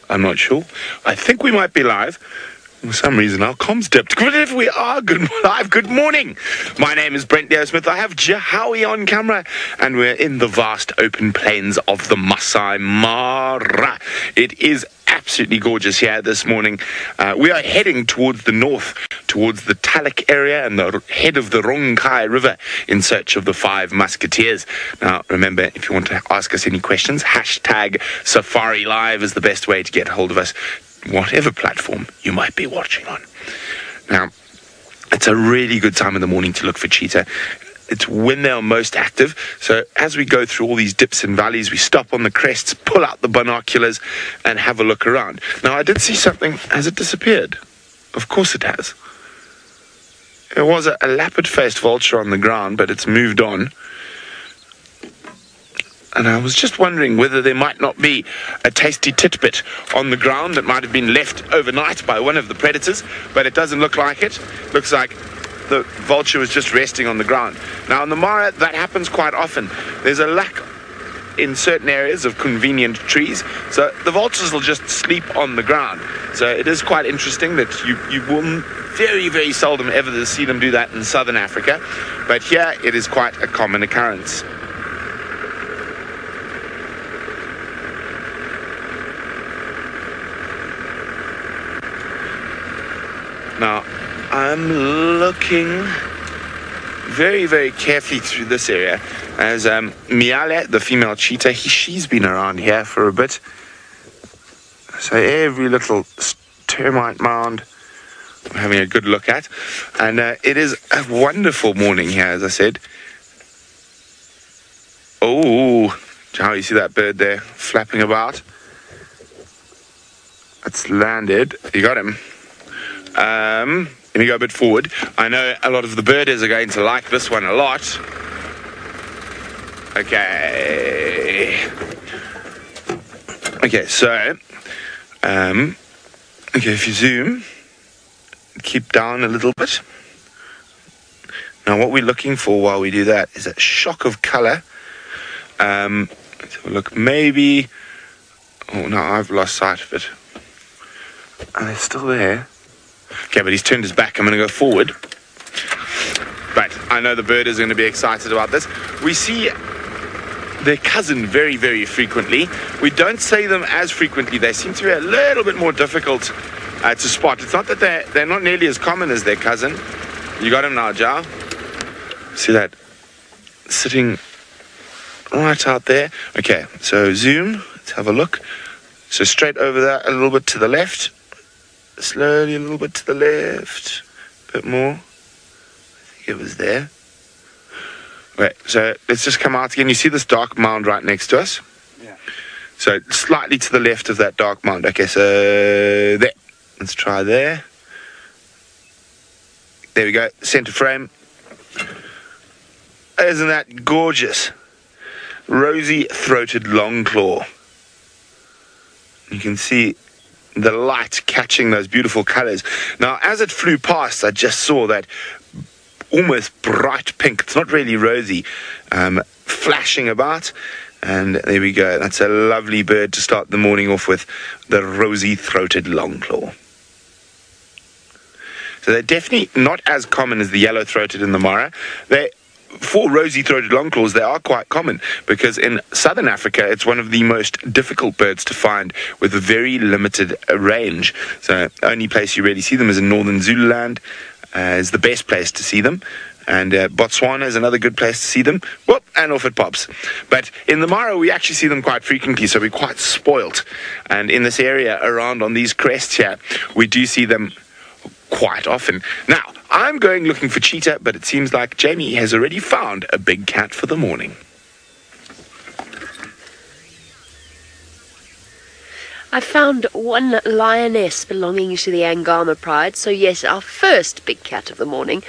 I'm not sure. I think we might be live. For some reason, our comms dipped. But if we are live, good morning. My name is Brent Leo Smith. I have Jahowie on camera, and we're in the vast open plains of the Masai Mara. It is absolutely gorgeous here this morning. We are heading towards the north, towards the Talek area and the head of the Ronkai River in search of the 5 Musketeers. Now, remember, if you want to ask us any questions, hashtag Safari Live is the best way to get hold of us, whatever platform you might be watching on. Now, it's a really good time in the morning to look for cheetah. it's when they are most active. So as we go through all these dips and valleys, we stop on the crests, pull out the binoculars, and have a look around. Now, I did see something. Has it disappeared? Of course it has. There was a leopard-faced vulture on the ground, but it's moved on. And I was just wondering whether there might not be a tasty titbit on the ground that might have been left overnight by one of the predators, but it doesn't look like it. Looks like the vulture was just resting on the ground. Now, in the Mara, that happens quite often. There's a lack in certain areas of convenient trees, so the vultures will just sleep on the ground. So it is quite interesting that you will very, very seldom ever see them do that in southern Africa, but here it is quite a common occurrence. Now, I'm looking very, very carefully through this area as Miale, the female cheetah, she's been around here for a bit. So every little termite mound I'm having a good look at. And it is a wonderful morning here, as I said. Oh, how you see that bird there flapping about? It's landed. You got him. Let me go a bit forward. I know a lot of the birders are going to like this one a lot. Okay. Okay, so, okay, if you zoom, keep down a little bit. Now, what we're looking for while we do that is a shock of color. Let's have a look. Maybe, oh no, I've lost sight of it. And it's still there. Okay, but he's turned his back. I'm going to go forward. But I know the birders are going to be excited about this. We see their cousin very, very frequently. We don't see them as frequently. They seem to be a little bit more difficult to spot. It's not that they're not nearly as common as their cousin. You got him now, Jao. See that sitting right out there? Okay, so zoom. Let's have a look. So straight over there, a little bit to the left. Slowly, a little bit to the left. A bit more. I think it was there. Right, so let's just come out again. You see this dark mound right next to us? Yeah. So slightly to the left of that dark mound. Okay, so there. Let's try there. There we go. Center frame. Isn't that gorgeous? Rosy-throated longclaw. You can see the light catching those beautiful colors. Now, as it flew past, I just saw that almost bright pink. It's not really rosy, flashing about. And there we go. That's a lovely bird to start the morning off with, the rosy-throated longclaw. So they're definitely not as common as the yellow-throated and the Mara. For rosy-throated longclaws, they are quite common because in southern Africa, it's one of the most difficult birds to find with a very limited range. So the only place you really see them is in northern Zululand, is the best place to see them. And Botswana is another good place to see them. Whoop, and off it pops. But in the Mara, we actually see them quite frequently, so we're quite spoilt. And in this area around on these crests here, we do see them quite often. Now, I'm going looking for cheetah, but it seems like Jamie has already found a big cat for the morning. I found one lioness belonging to the Angama pride, so yes, our first big cat of the morning.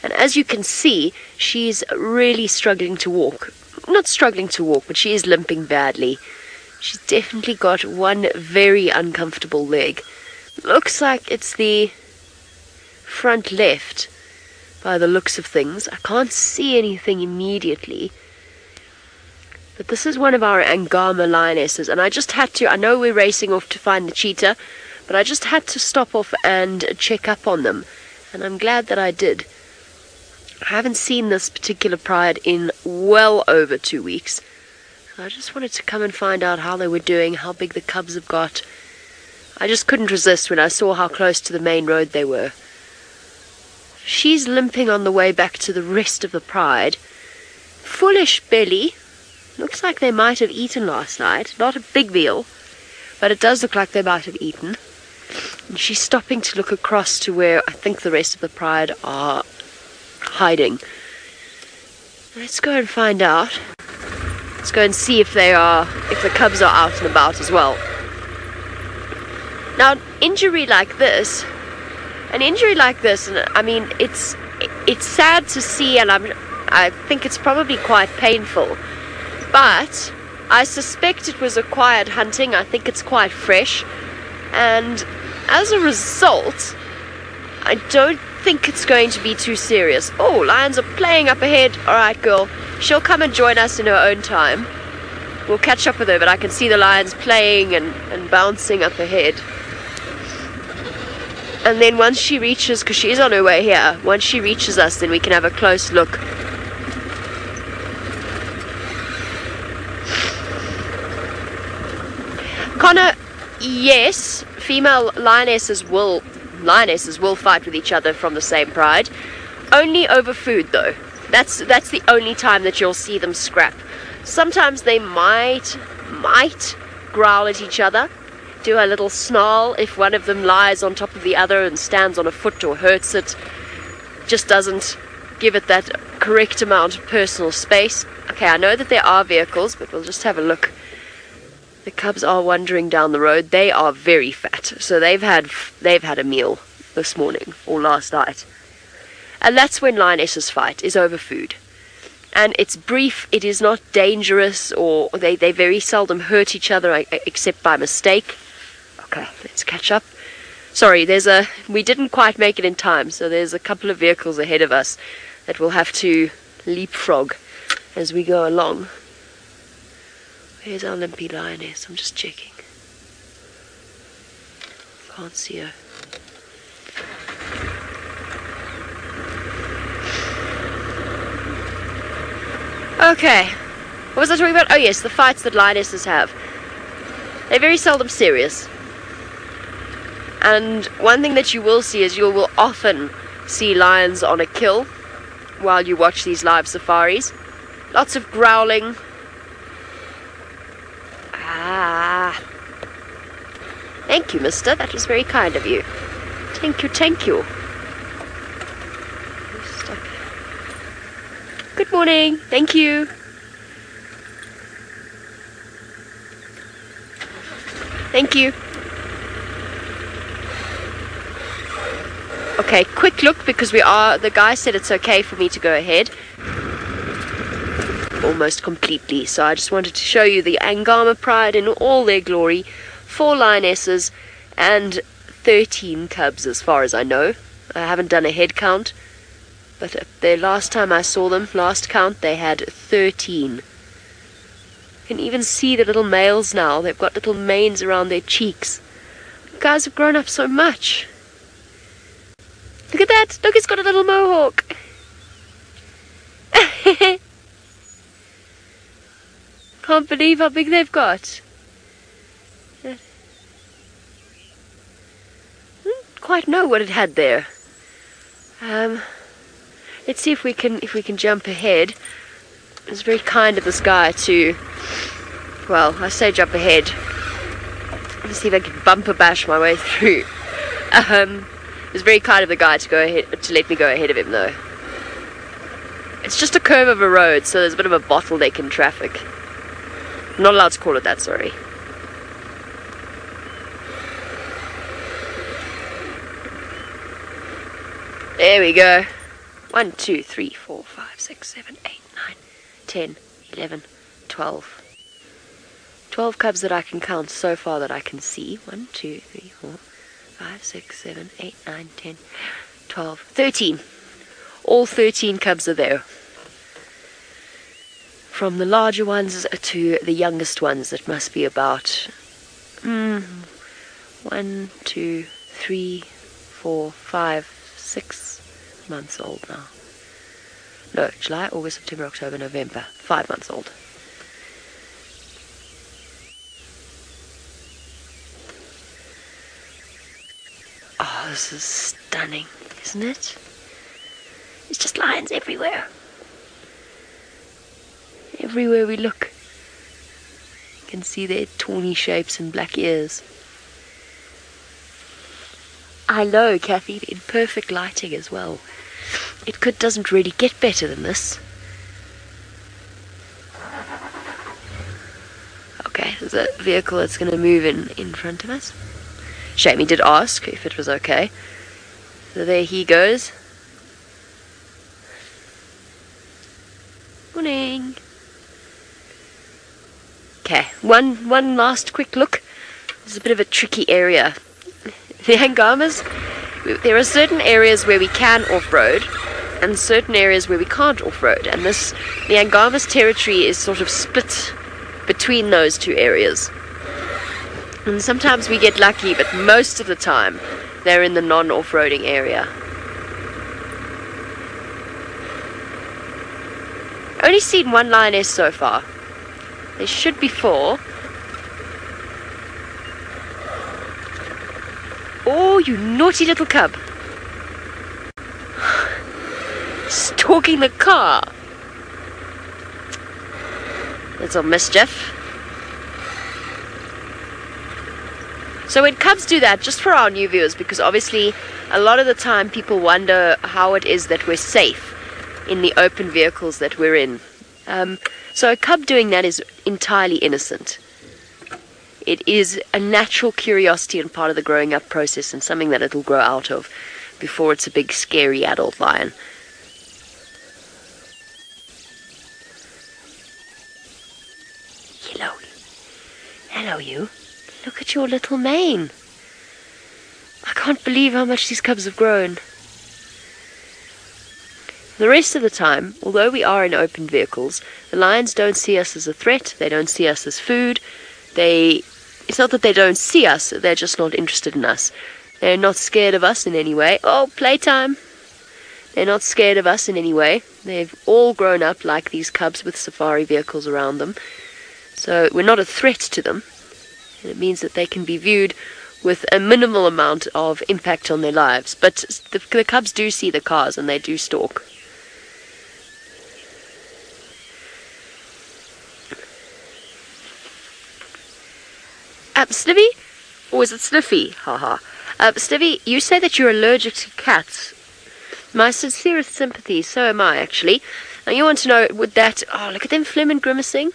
And as you can see, she's really struggling to walk. Not struggling to walk, but she is limping badly. She's definitely got one very uncomfortable leg. Looks like it's the front left by the looks of things. I can't see anything immediately. But this is one of our Angama lionesses, and I just had to, I know we're racing off to find the cheetah, but I just had to stop off and check up on them, and I'm glad that I did. I haven't seen this particular pride in well over 2 weeks, so I just wanted to come and find out how they were doing, how big the cubs have got. I just couldn't resist when I saw how close to the main road they were. She's limping on the way back to the rest of the pride. Fullish belly. Looks like they might have eaten last night. Not a big meal, but it does look like they might have eaten. And she's stopping to look across to where I think the rest of the pride are hiding. Let's go and find out. Let's go and see if the cubs are out and about as well. Now, an injury like this, and I mean, it's sad to see, and I think it's probably quite painful, but I suspect it was acquired hunting. I think it's quite fresh, and as a result, I don't think it's going to be too serious. Oh, lions are playing up ahead. Alright, girl. She'll come and join us in her own time. We'll catch up with her, but I can see the lions playing and bouncing up ahead. And then once she reaches, because she's on her way here, once she reaches us, then we can have a close look. Connor, yes, female lionesses will fight with each other from the same pride. Only over food, though. That's the only time that you'll see them scrap. Sometimes they might growl at each other, do a little snarl if one of them lies on top of the other and stands on a foot or hurts it. Just doesn't give it that correct amount of personal space. Okay, I know that there are vehicles, but we'll just have a look. The cubs are wandering down the road. They are very fat, so they've had a meal this morning or last night. And that's when lionesses fight, is over food. And it's brief, it is not dangerous, or they very seldom hurt each other except by mistake. Okay, let's catch up. Sorry, we didn't quite make it in time, so there's a couple of vehicles ahead of us that we'll have to leapfrog as we go along. Where's our limpy lioness? I'm just checking. Can't see her. Okay, what was I talking about? Oh yes, the fights that lionesses have. They're very seldom serious. And one thing that you will see is you will often see lions on a kill while you watch these live safaris. Lots of growling. Ah. Thank you, mister. That was very kind of you. Thank you, thank you. Good morning. Thank you. Thank you. Okay, quick look because the guy said it's okay for me to go ahead. Almost completely. So I just wanted to show you the Angama pride in all their glory. 4 lionesses and 13 cubs as far as I know. I haven't done a head count. But the last time I saw them, last count, they had 13. You can even see the little males now. They've got little manes around their cheeks. The guys have grown up so much. Look at that. Look, it's got a little mohawk. Can't believe how big they've got. Didn't quite know what it had there. Let's see if we can jump ahead. It's very kind of this guy to, well, I say jump ahead. Let's see if I can bumper bash my way through. It's very kind of the guy to go ahead, to let me go ahead of him though. It's just a curve of a road, so there's a bit of a bottleneck in traffic. I'm not allowed to call it that, sorry. There we go. 1, 2, 3, 4, 5, 6, 7, 8, 9, 10, 11, 12. 12 cubs that I can count so far that I can see. 1, 2, 3, 4, 5, 6, 7, 8, 9, 10, 12, 13. All 13 cubs are there. From the larger ones to the youngest ones, that must be about 1, 2, 3, 4, 5, 6 months old now. No, July, August, September, October, November. 5 months old. Oh, this is stunning, isn't it? It's just lions everywhere. Everywhere we look. You can see their tawny shapes and black ears. I know, Kathy, in perfect lighting as well. It doesn't really get better than this. There's a vehicle that's going to move in front of us. Shame he did ask if it was okay. So there he goes. Morning. Okay, one last quick look. This is a bit of a tricky area. The Angamas, there are certain areas where we can off-road and certain areas where we can't off-road, and the Angama's territory is sort of split between those two areas. And sometimes we get lucky, but most of the time they're in the non-off-roading area. Only seen one lioness so far. There should be 4. Oh, you naughty little cub. Stalking the car. Little mischief. So when cubs do that, just for our new viewers, because obviously a lot of the time people wonder how it is that we're safe in the open vehicles that we're in. So a cub doing that is entirely innocent. It is a natural curiosity and part of the growing up process, and something that it'll grow out of before it's a big scary adult lion. Hello. Hello you. Look at your little mane. I can't believe how much these cubs have grown. The rest of the time, although we are in open vehicles, the lions don't see us as a threat, they don't see us as food. It's not that they don't see us, they're just not interested in us. They're not scared of us in any way. Oh, playtime! They're not scared of us in any way. They've all grown up like these cubs with safari vehicles around them. So we're not a threat to them. And it means that they can be viewed with a minimal amount of impact on their lives. But the cubs do see the cars and they do stalk. Snivy? Or is it Sniffy? Haha. Snivy, you say that you're allergic to cats. My sincerest sympathy, so am I actually. Now you want to know, would that... Oh, look at them fleming grimacing.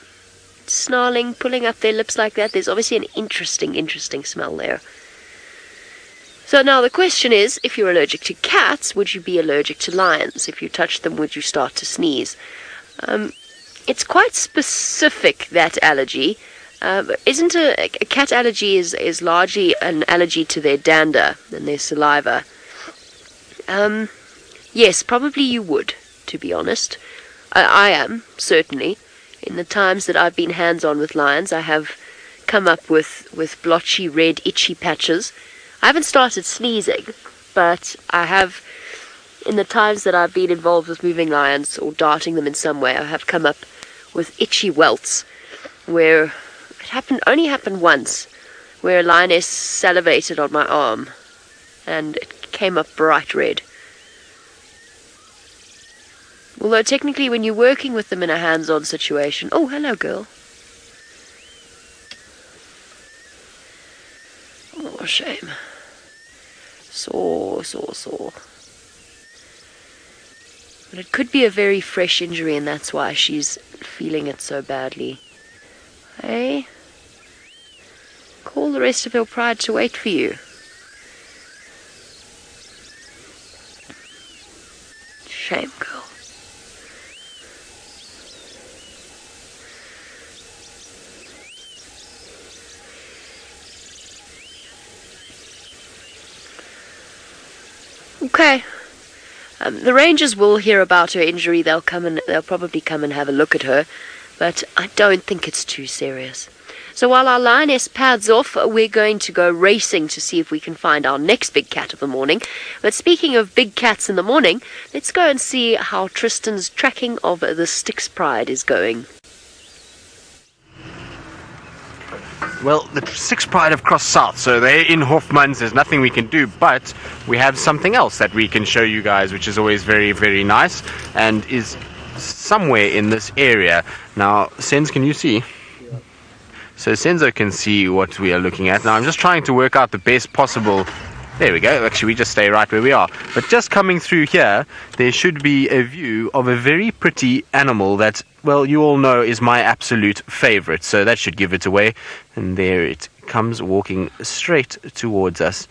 Snarling, pulling up their lips like that. There's obviously an interesting smell there. So now the question is, if you're allergic to cats, would you be allergic to lions? If you touch them, would you start to sneeze? It's quite specific, that allergy. Isn't a cat allergy is largely an allergy to their dander and their saliva. Yes, probably you would, to be honest. I am, certainly. In the times that I've been hands-on with lions, I have come up with blotchy, red, itchy patches. I haven't started sneezing, but I have, in the times that I've been involved with moving lions or darting them in some way, I have come up with itchy welts where... It only happened once, where a lioness salivated on my arm, and it came up bright red. Although technically when you're working with them in a hands-on situation... Oh, hello, girl. Oh, shame. Sore. But it could be a very fresh injury, and that's why she's feeling it so badly. Hey? Call the rest of your pride to wait for you. Shame, girl. Okay. The rangers will hear about her injury. They'll probably come and have a look at her, but I don't think it's too serious. So while our lioness pads off, we're going to go racing to see if we can find our next big cat of the morning. But speaking of big cats in the morning, let's go and see how Tristan's tracking of the Styx Pride is going. Well, the Styx Pride have crossed south, so they're in Hofmans. There's nothing we can do, but we have something else that we can show you guys, which is always very, very nice, and is somewhere in this area. Now, Sens, can you see? So Senzo can see what we are looking at. Now I'm just trying to work out the best possible There we go. Actually, we just stay right where we are. But just coming through here, there should be a view of a very pretty animal that, well, you all know is my absolute favorite. So that should give it away. And there it comes walking straight towards us.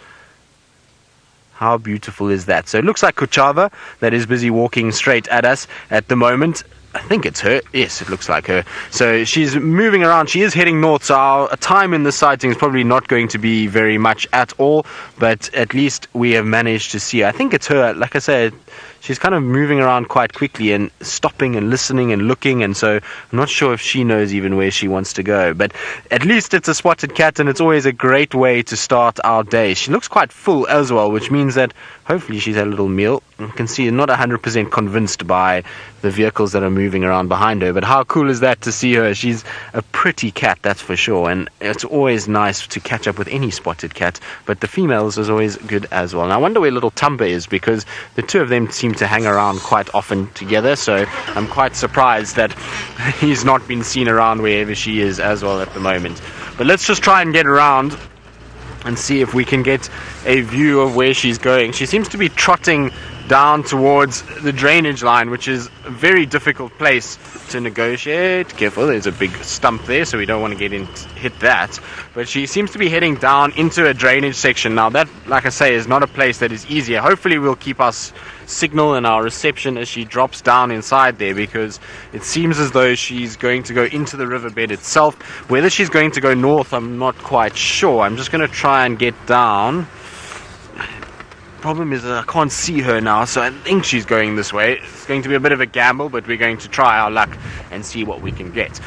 How beautiful is that? So it looks like Kuchava that is busy walking straight at us at the moment. I think it's her. Yes, it looks like her. So she's moving around. She is heading north, so our time in the sighting is probably not going to be very much at all, but at least we have managed to see her. I think it's her. Like I said, she's kind of moving around quite quickly and stopping and listening and looking, and so I'm not sure if she knows even where she wants to go. But at least it's a spotted cat, and it's always a great way to start our day. She looks quite full as well, which means that hopefully she's had a little meal. You can see not 100% convinced by the vehicles that are moving around behind her, but how cool is that to see her? She's a pretty cat, that's for sure, and it's always nice to catch up with any spotted cat, but the females is always good as well. And I wonder where little Tumba is, because the two of them seem to hang around quite often together, so I'm quite surprised that he's not been seen around wherever she is as well at the moment. But let's just try and get around and see if we can get a view of where she's going. She seems to be trotting down towards the drainage line, which is a very difficult place to negotiate. Careful, there's a big stump there, so we don't want to hit that. But she seems to be heading down into a drainage section. Now that, like I say, is not a place that is easier. Hopefully we'll keep us signal and our reception as she drops down inside there, because it seems as though she's going to go into the riverbed itself. Whether she's going to go north, I'm not quite sure. I'm just going to try and get down. Problem is that I can't see her now, so I think she's going this way. It's going to be a bit of a gamble, but we're going to try our luck and see what we can get.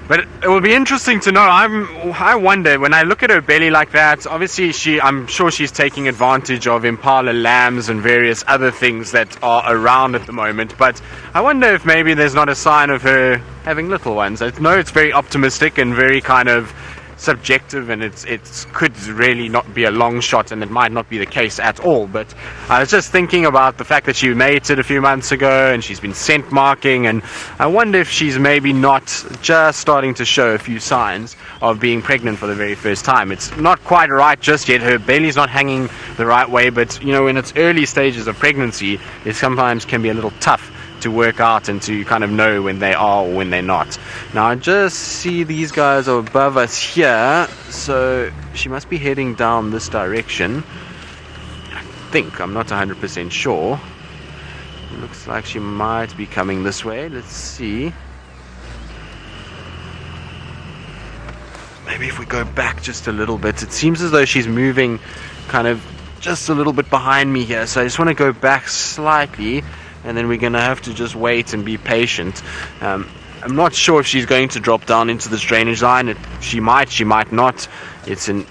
But it will be interesting to know. I wonder, when I look at her belly like that, obviously I'm sure she's taking advantage of impala lambs and various other things that are around at the moment, but I wonder if maybe there's not a sign of her having little ones. I know it's very optimistic and very kind of subjective, and it could really not be a long shot, and it might not be the case at all. But I was just thinking about the fact that she mated a few months ago and she's been scent marking, and I wonder if she's maybe not just starting to show a few signs of being pregnant for the very first time. It's not quite right just yet. Her belly's not hanging the right way, but you know, in its early stages of pregnancy, it sometimes can be a little tough to work out and to kind of know when they are or when they're not. Now I just see these guys are above us here, so she must be heading down this direction. I think, I'm not 100% sure. It looks like she might be coming this way. Let's see. Maybe if we go back just a little bit. It seems as though she's moving kind of just a little bit behind me here, so I just want to go back slightly, and then we're going to have to just wait and be patient. I'm not sure if she's going to drop down into this drainage line. She might not. It's in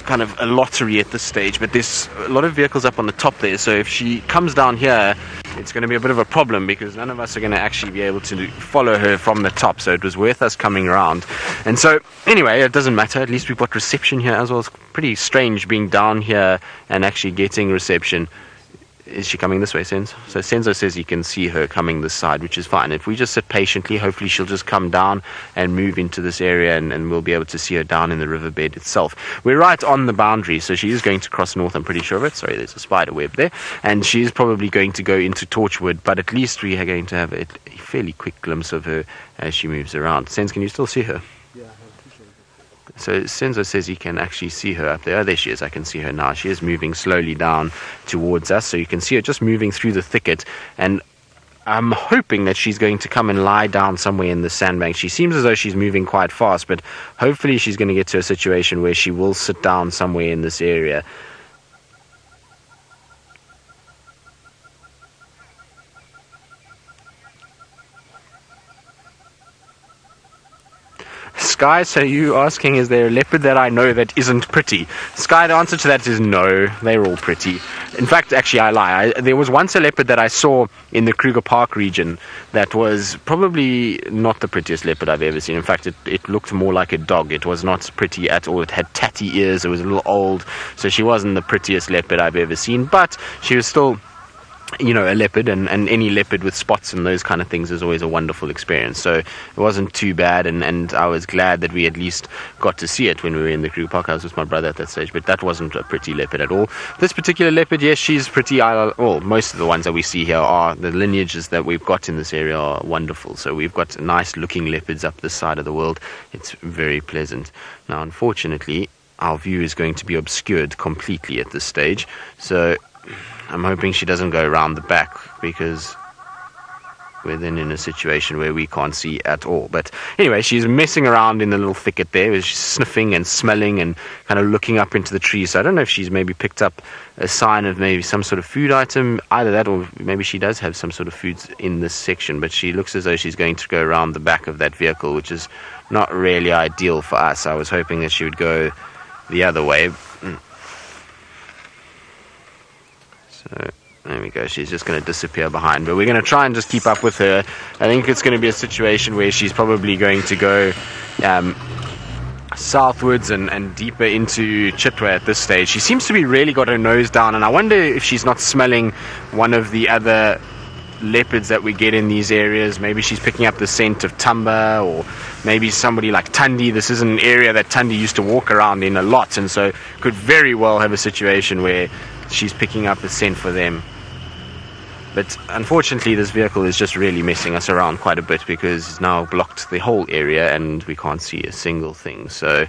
kind of a lottery at this stage, but there's a lot of vehicles up on the top there, so if she comes down here, it's going to be a bit of a problem, because none of us are going to actually be able to follow her from the top, so it was worth us coming around. And so anyway, it doesn't matter, at least we've got reception here as well. It's pretty strange being down here and actually getting reception. Is she coming this way, Senzo? So Senzo says he can see her coming this side, which is fine. If we just sit patiently, hopefully she'll just come down and move into this area, and we'll be able to see her down in the riverbed itself. We're right on the boundary, so she is going to cross north, I'm pretty sure of it. Sorry, there's a spider web there. And she is probably going to go into Torchwood, but at least we are going to have a fairly quick glimpse of her as she moves around. Senzo, can you still see her? So Senzo says he can actually see her up there. Oh, there she is. I can see her now. She is moving slowly down towards us. So you can see her just moving through the thicket. And I'm hoping that she's going to come and lie down somewhere in the sandbank. She seems as though she's moving quite fast, but hopefully she's going to get to a situation where she will sit down somewhere in this area. Sky, so you asking, is there a leopard that I know that isn't pretty? Sky, the answer to that is no, they're all pretty. In fact, actually I lie. There was once a leopard that I saw in the Kruger Park region that was probably not the prettiest leopard I've ever seen. In fact, it looked more like a dog. It was not pretty at all. It had tatty ears, it was a little old, so she wasn't the prettiest leopard I've ever seen, but she was still a leopard, and any leopard with spots and those kind of things is always a wonderful experience. So it wasn't too bad, and I was glad that we at least got to see it when we were in the Kruger Park. I was with my brother at that stage, but that wasn't a pretty leopard at all. This particular leopard, yes, she's pretty. Well, most of the ones that we see here are, the lineages that we've got in this area are wonderful. So we've got nice looking leopards up this side of the world. It's very pleasant. Now, unfortunately, our view is going to be obscured completely at this stage. So I'm hoping she doesn't go around the back, because we're then in a situation where we can't see at all. But anyway, she's messing around in the little thicket there. She's sniffing and smelling and kind of looking up into the trees. So I don't know if she's maybe picked up a sign of maybe some sort of food item, either that or maybe she does have some sort of foods in this section. But she looks as though she's going to go around the back of that vehicle, which is not really ideal for us. I was hoping that she would go the other way. So there we go. She's just going to disappear behind, but we're going to try and just keep up with her. I think it's going to be a situation where she's probably going to go southwards and deeper into Chitwa at this stage. She seems to be really got her nose down, and I wonder if she's not smelling one of the other leopards that we get in these areas. Maybe she's picking up the scent of Tumba, or maybe somebody like Tundi. This is an area that Tundi used to walk around in a lot, and so could very well have a situation where she's picking up a scent for them. But unfortunately, this vehicle is just really messing us around quite a bit, because it's now blocked the whole area and we can't see a single thing. So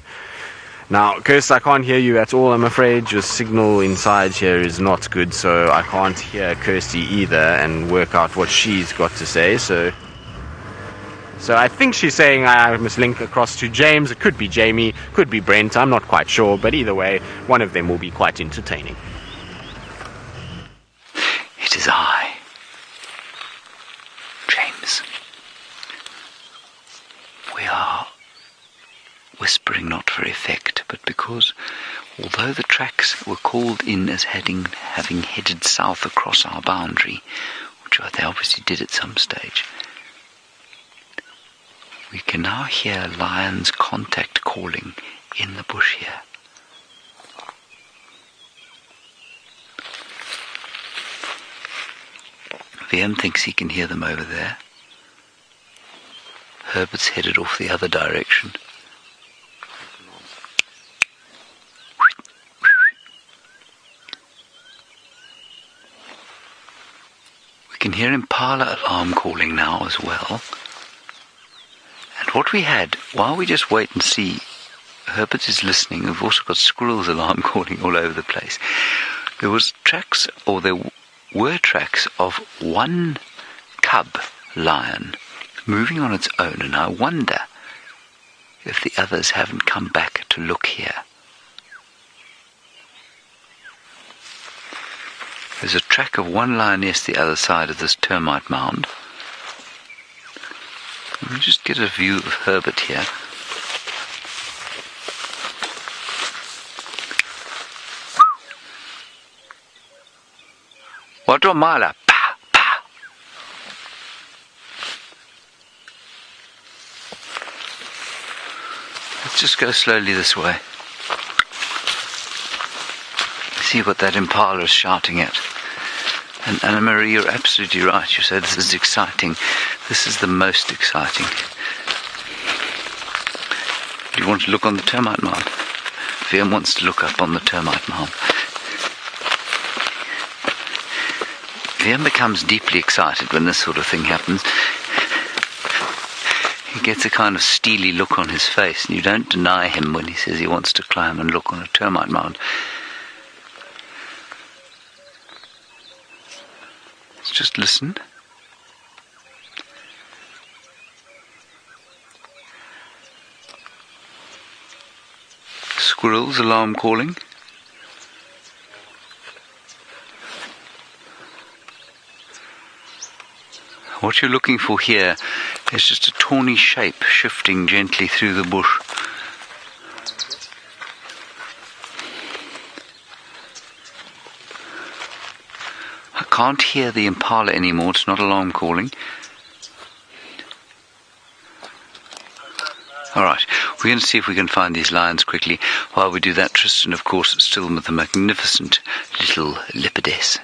now, Kirst, I can't hear you at all, I'm afraid. Your signal inside here is not good, so I can't hear Kirsty either and work out what she's got to say. So I think she's saying I must link across to James. It could be Jamie, could be Brent, I'm not quite sure, but either way, one of them will be quite entertaining. It is I, James. We are whispering not for effect, but because although the tracks were called in as having headed south across our boundary, which they obviously did at some stage, we can now hear lions' contact calling in the bush here. VM thinks he can hear them over there. Herbert's headed off the other direction. We can hear impala alarm calling now as well. And what we had, while we just wait and see, Herbert is listening. We've also got squirrels alarm calling all over the place. There were tracks of one cub lion moving on its own, and I wonder if the others haven't come back to look here. There's a track of one lioness the other side of this termite mound. Let me just get a view of Herbert here. Watomala, pa, pa. Let's just go slowly this way. See what that impala is shouting at. And Anna Marie, you're absolutely right. You said this is exciting. This is the most exciting. You want to look on the termite mound? VM wants to look up on the termite mound. VM becomes deeply excited when this sort of thing happens. He gets a kind of steely look on his face, and you don't deny him when he says he wants to climb and look on a termite mound. Let's just listen. Squirrels alarm calling. What you're looking for here is just a tawny shape shifting gently through the bush. I can't hear the impala anymore, it's not alarm calling. Alright, we're going to see if we can find these lions quickly. While we do that, Tristan, of course, is still with the magnificent little leopardess.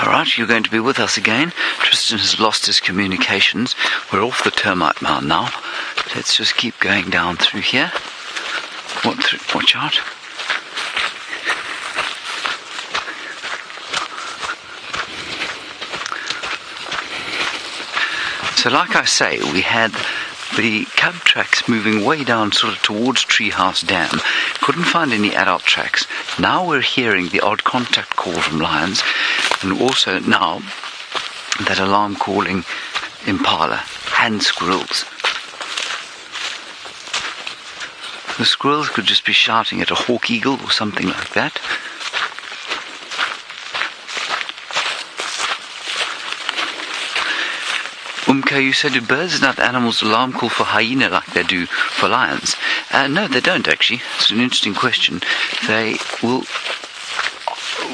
Alright, you're going to be with us again. Tristan has lost his communications. We're off the termite mound now. Let's just keep going down through here. Watch out. So like I say, we had the cub tracks moving way down sort of towards Treehouse Dam. Couldn't find any adult tracks. Now we're hearing the odd contact call from lions, and also now that alarm calling impala and squirrels. The squirrels could just be shouting at a hawk eagle or something like that. You said, do birds and other animals alarm call for hyena like they do for lions? No, they don't actually. It's an interesting question. They will,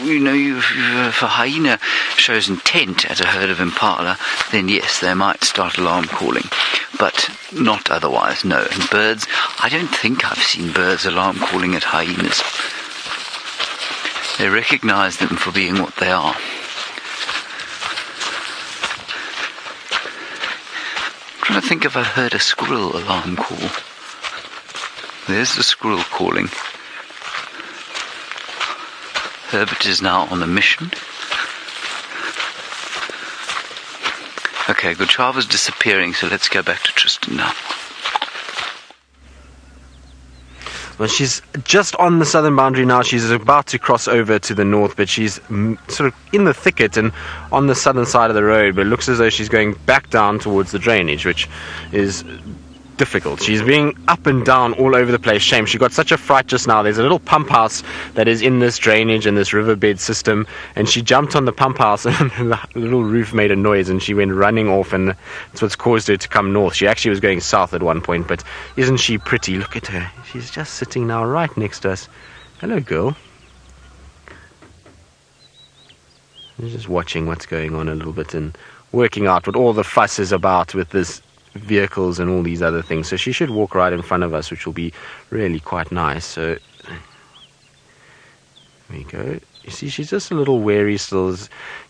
if a hyena shows intent at a herd of impala, then yes, they might start alarm calling, but not otherwise, no. And birds, I don't think I've seen birds alarm calling at hyenas. They recognize them for being what they are. I think if I've heard a squirrel alarm call. There's the squirrel calling. Herbert is now on a mission. Okay, Kuchava's disappearing, so let's go back to Tristan now. Well, she's just on the southern boundary now. She's about to cross over to the north, but she's sort of in the thicket and on the southern side of the road, but it looks as though she's going back down towards the drainage, which is difficult. She's being up and down all over the place. Shame. She got such a fright just now. There's a little pump house that is in this drainage and this riverbed system, and she jumped on the pump house and the little roof made a noise and she went running off, and that's what's caused her to come north. She actually was going south at one point, but isn't she pretty? Look at her. She's just sitting now right next to us. Hello, girl. She's just watching what's going on a little bit and working out what all the fuss is about with this vehicles and all these other things. So she should walk right in front of us, which will be really quite nice. So there we go. You see, she's just a little wary still.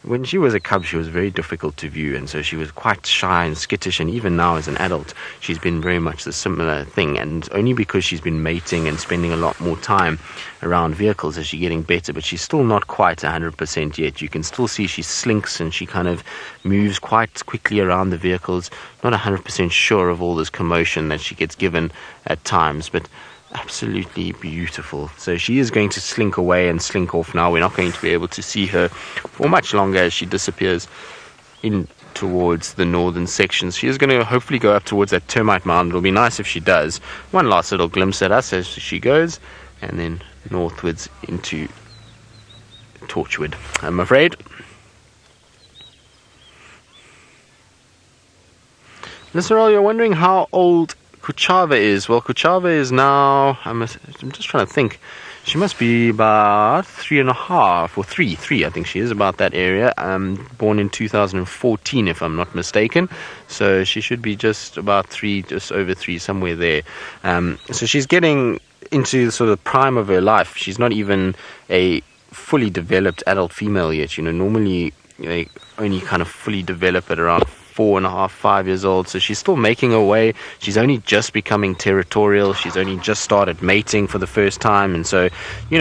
When she was a cub, she was very difficult to view, and so she was quite shy and skittish, and even now as an adult, she's been very much the similar thing, and only because she's been mating and spending a lot more time around vehicles is she getting better, but she's still not quite 100% yet. You can still see she slinks and she kind of moves quite quickly around the vehicles, not 100% sure of all this commotion that she gets given at times, but absolutely beautiful. So she is going to slink away and slink off now. We're not going to be able to see her for much longer as she disappears in towards the northern sections. She is going to hopefully go up towards that termite mound. It'll be nice if she does. One last little glimpse at us as she goes, and then northwards into Torchwood, I'm afraid. Listener, you're wondering how old Kuchava is. Well, Kuchava is now, I'm just trying to think, she must be about 3.5 or 3, I think she is, about that area. Born in 2014 if I'm not mistaken, so she should be just about 3, just over 3, somewhere there. So she's getting into sort of the prime of her life. She's not even a fully developed adult female yet. Normally they only kind of fully develop at around 4.5, 5 years old, so she's still making her way. She's only just becoming territorial. She's only just started mating for the first time, and so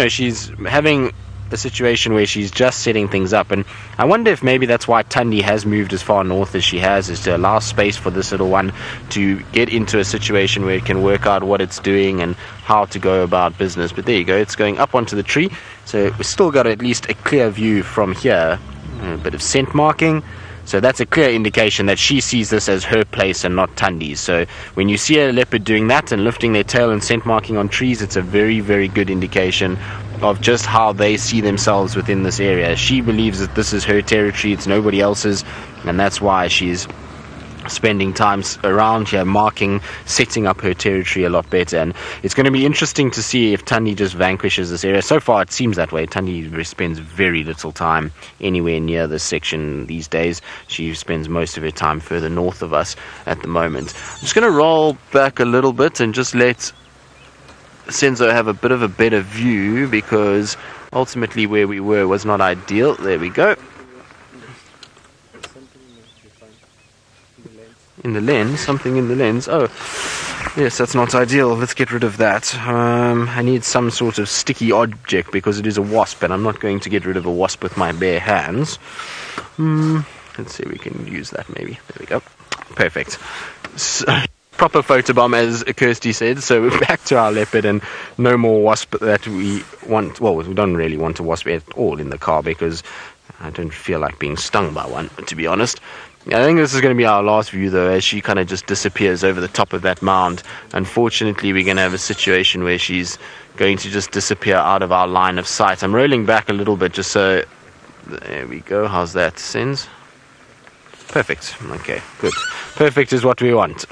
she's having a situation where she's just setting things up. And I wonder if maybe that's why Tundi has moved as far north as she has, is to allow space for this little one to get into a situation where it can work out what it's doing and how to go about business. But there you go, it's going up onto the tree, so we've still got at least a clear view from here. A bit of scent marking. So that's a clear indication that she sees this as her place and not Tundi's. So when you see a leopard doing that and lifting their tail and scent marking on trees, it's a very, very good indication of just how they see themselves within this area. She believes that this is her territory, it's nobody else's, and that's why she's spending time around here, marking, setting up her territory a lot better. And it's going to be interesting to see if Tundi just vanquishes this area. So far it seems that way. Tundi spends very little time anywhere near this section these days. She spends most of her time further north of us at the moment. I'm just going to roll back a little bit and just let Senzo have a bit of a better view, because ultimately where we were was not ideal. There we go. in the lens. Something in the lens. Oh, yes, that's not ideal. Let's get rid of that. I need some sort of sticky object because it is a wasp, and I'm not going to get rid of a wasp with my bare hands. Let's see if we can use that maybe. There we go. Perfect. So, proper photobomb, as Kirsty said. So we're back to our leopard, and no more wasp that we want. Well, we don't really want a wasp at all in the car because I don't feel like being stung by one, to be honest. I think this is going to be our last view, though, as she kind of just disappears over the top of that mound. Unfortunately, we're going to have a situation where she's going to just disappear out of our line of sight. I'm rolling back a little bit just so... There we go. How's that, Sens? Perfect. Okay, good. Perfect is what we want.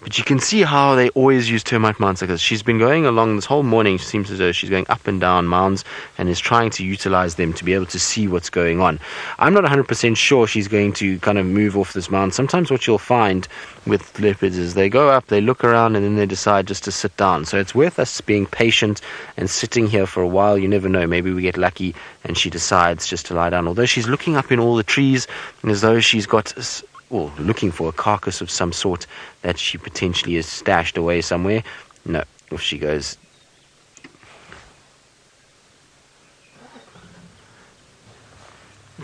But you can see how they always use termite mounds like this. She's been going along this whole morning. It seems as though she's going up and down mounds and is trying to utilize them to be able to see what's going on. I'm not 100% sure she's going to kind of move off this mound. Sometimes what you'll find with leopards is they go up, they look around, and then they decide just to sit down. So it's worth us being patient and sitting here for a while. You never know. Maybe we get lucky and she decides just to lie down. Although she's looking up in all the trees as though she's got... or looking for a carcass of some sort that she potentially is stashed away somewhere. No, off she goes.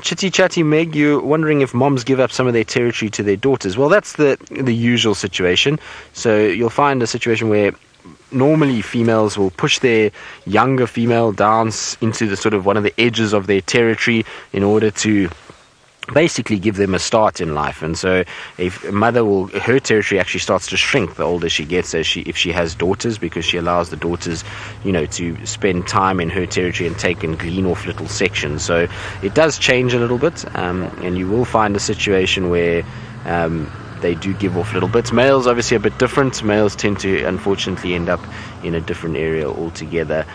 Chitty Chatty Meg, you're wondering if moms give up some of their territory to their daughters. Well, that's the usual situation. So you'll find a situation where normally females will push their younger female down into the sort of one of the edges of their territory in order to basically give them a start in life. And so if a mother will, her territory actually starts to shrink the older she gets, if she has daughters, because she allows the daughters, to spend time in her territory and take and glean off little sections. So it does change a little bit, and you will find a situation where they do give off little bits. Males obviously a bit different. Males tend to unfortunately end up in a different area altogether,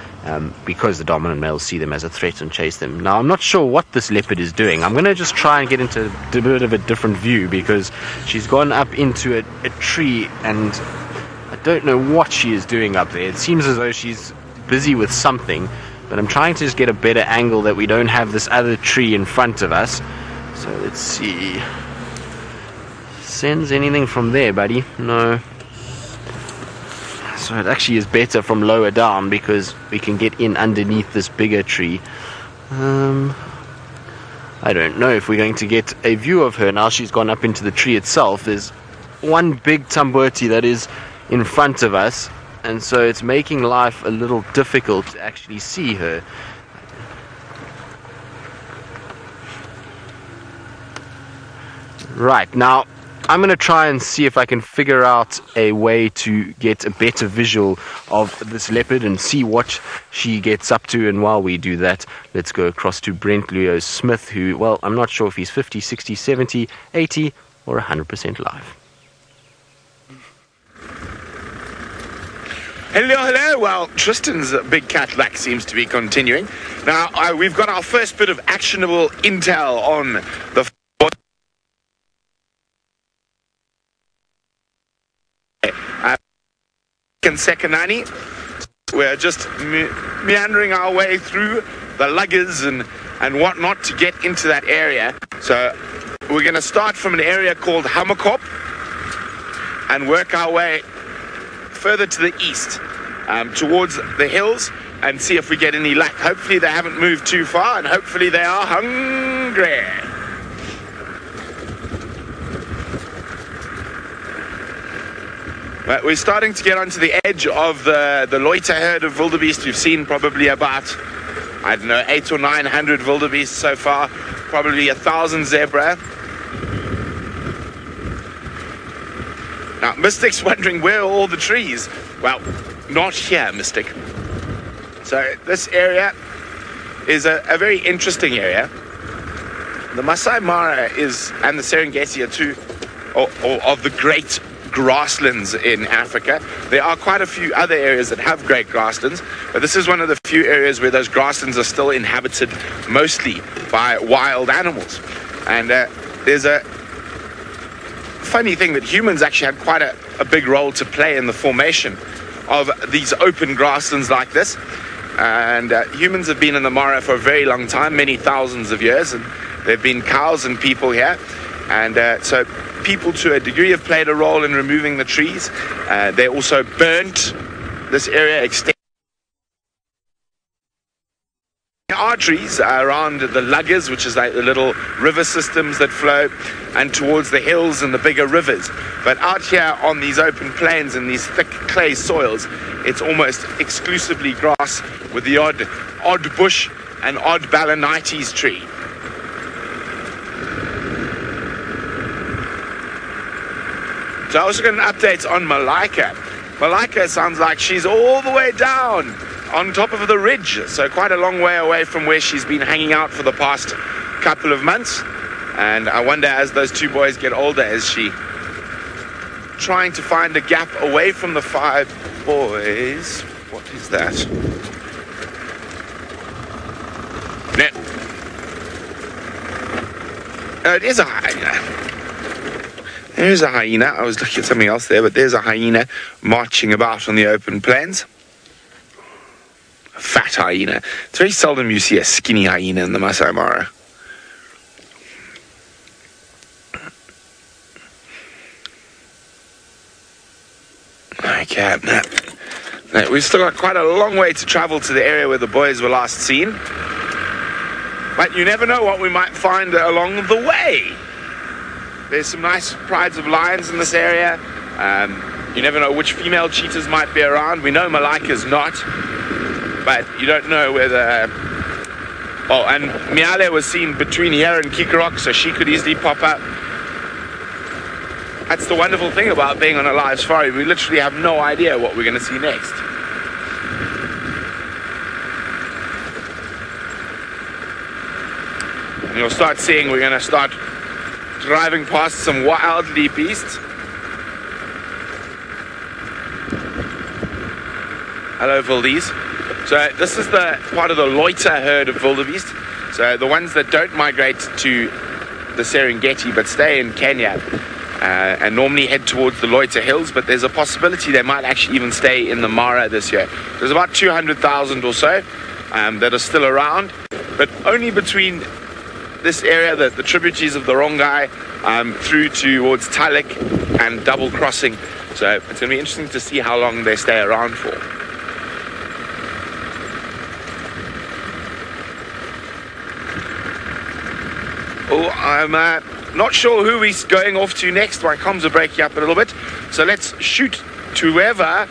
because the dominant males see them as a threat and chase them. Now, I'm not sure what this leopard is doing. I'm going to just try and get into a bit of a different view, because she's gone up into a tree, and I don't know what she is doing up there. It seems as though she's busy with something, but I'm trying to just get a better angle that we don't have this other tree in front of us. So let's see. Sends anything from there, buddy? No. So it actually is better from lower down, because we can get in underneath this bigger tree. I don't know if we're going to get a view of her now. She's gone up into the tree itself. There's one big tamboti that is in front of us, and so it's making life a little difficult to actually see her. Right, now I'm going to try and see if I can figure out a way to get a better visual of this leopard and see what she gets up to. And while we do that, let's go across to Brent Leo Smith, who, well, I'm not sure if he's 50, 60, 70, 80 or 100% live. Hello. Well, Tristan's big cat luck seems to be continuing. Now, we've got our first bit of actionable intel on the... Sekanani. We're just meandering our way through the luggers and whatnot to get into that area. So we're going to start from an area called Hammerkop and work our way further to the east, towards the hills, and see if we get any luck. Hopefully they haven't moved too far, and hopefully they are hungry. We're starting to get onto the edge of the loiter herd of wildebeest. We've seen probably about, 800 or 900 wildebeest so far, probably 1,000 zebra. Now, Mystic's wondering where are all the trees? Well, not here, Mystic. So this area is a very interesting area. The Masai Mara and the Serengeti are two of the great grasslands in Africa. There are quite a few other areas that have great grasslands, but this is one of the few areas where those grasslands are still inhabited mostly by wild animals. And there's a funny thing that humans actually had quite a big role to play in the formation of these open grasslands like this. And humans have been in the Mara for a very long time, many thousands of years, and there have been cows and people here. And so people to a degree have played a role in removing the trees. They also burnt this area extensively. There are trees around the luggers, which is like the little river systems that flow, and towards the hills and the bigger rivers. But out here on these open plains and these thick clay soils, it's almost exclusively grass with the odd bush and odd balanites tree. So I also got an update on Malika. Malika sounds like she's all the way down on top of the ridge, so quite a long way away from where she's been hanging out for the past couple of months. And I wonder, as those two boys get older, is she trying to find a gap away from the 5 boys? What is that? No. It is a hyena. There's a hyena. I was looking at something else there, but there's a hyena marching about on the open plains. A fat hyena. It's very seldom you see a skinny hyena in the Masai Mara. Okay, now, we've still got quite a long way to travel to the area where the boys were last seen. But you never know what we might find along the way. There's some nice prides of lions in this area. You never know which female cheetahs might be around. We know Malika's not, but you don't know whether... Oh, and Miale was seen between here and Kikarok, so she could easily pop up. That's the wonderful thing about being on a live safari. We literally have no idea what we're going to see next. And you'll start seeing we're going to start driving past some wildebeest. Hello, wildebeest. So this is the part of the loiter herd of wildebeest. So the ones that don't migrate to the Serengeti but stay in Kenya and normally head towards the loiter hills, but there's a possibility they might actually even stay in the Mara this year. There's about 200,000 or so that are still around, but only between this area, the tributaries of the Rongai, through towards Talik and double crossing. So it's going to be interesting to see how long they stay around for. Oh, I'm not sure who we're going off to next. My comms are breaking up a little bit. So let's shoot to wherever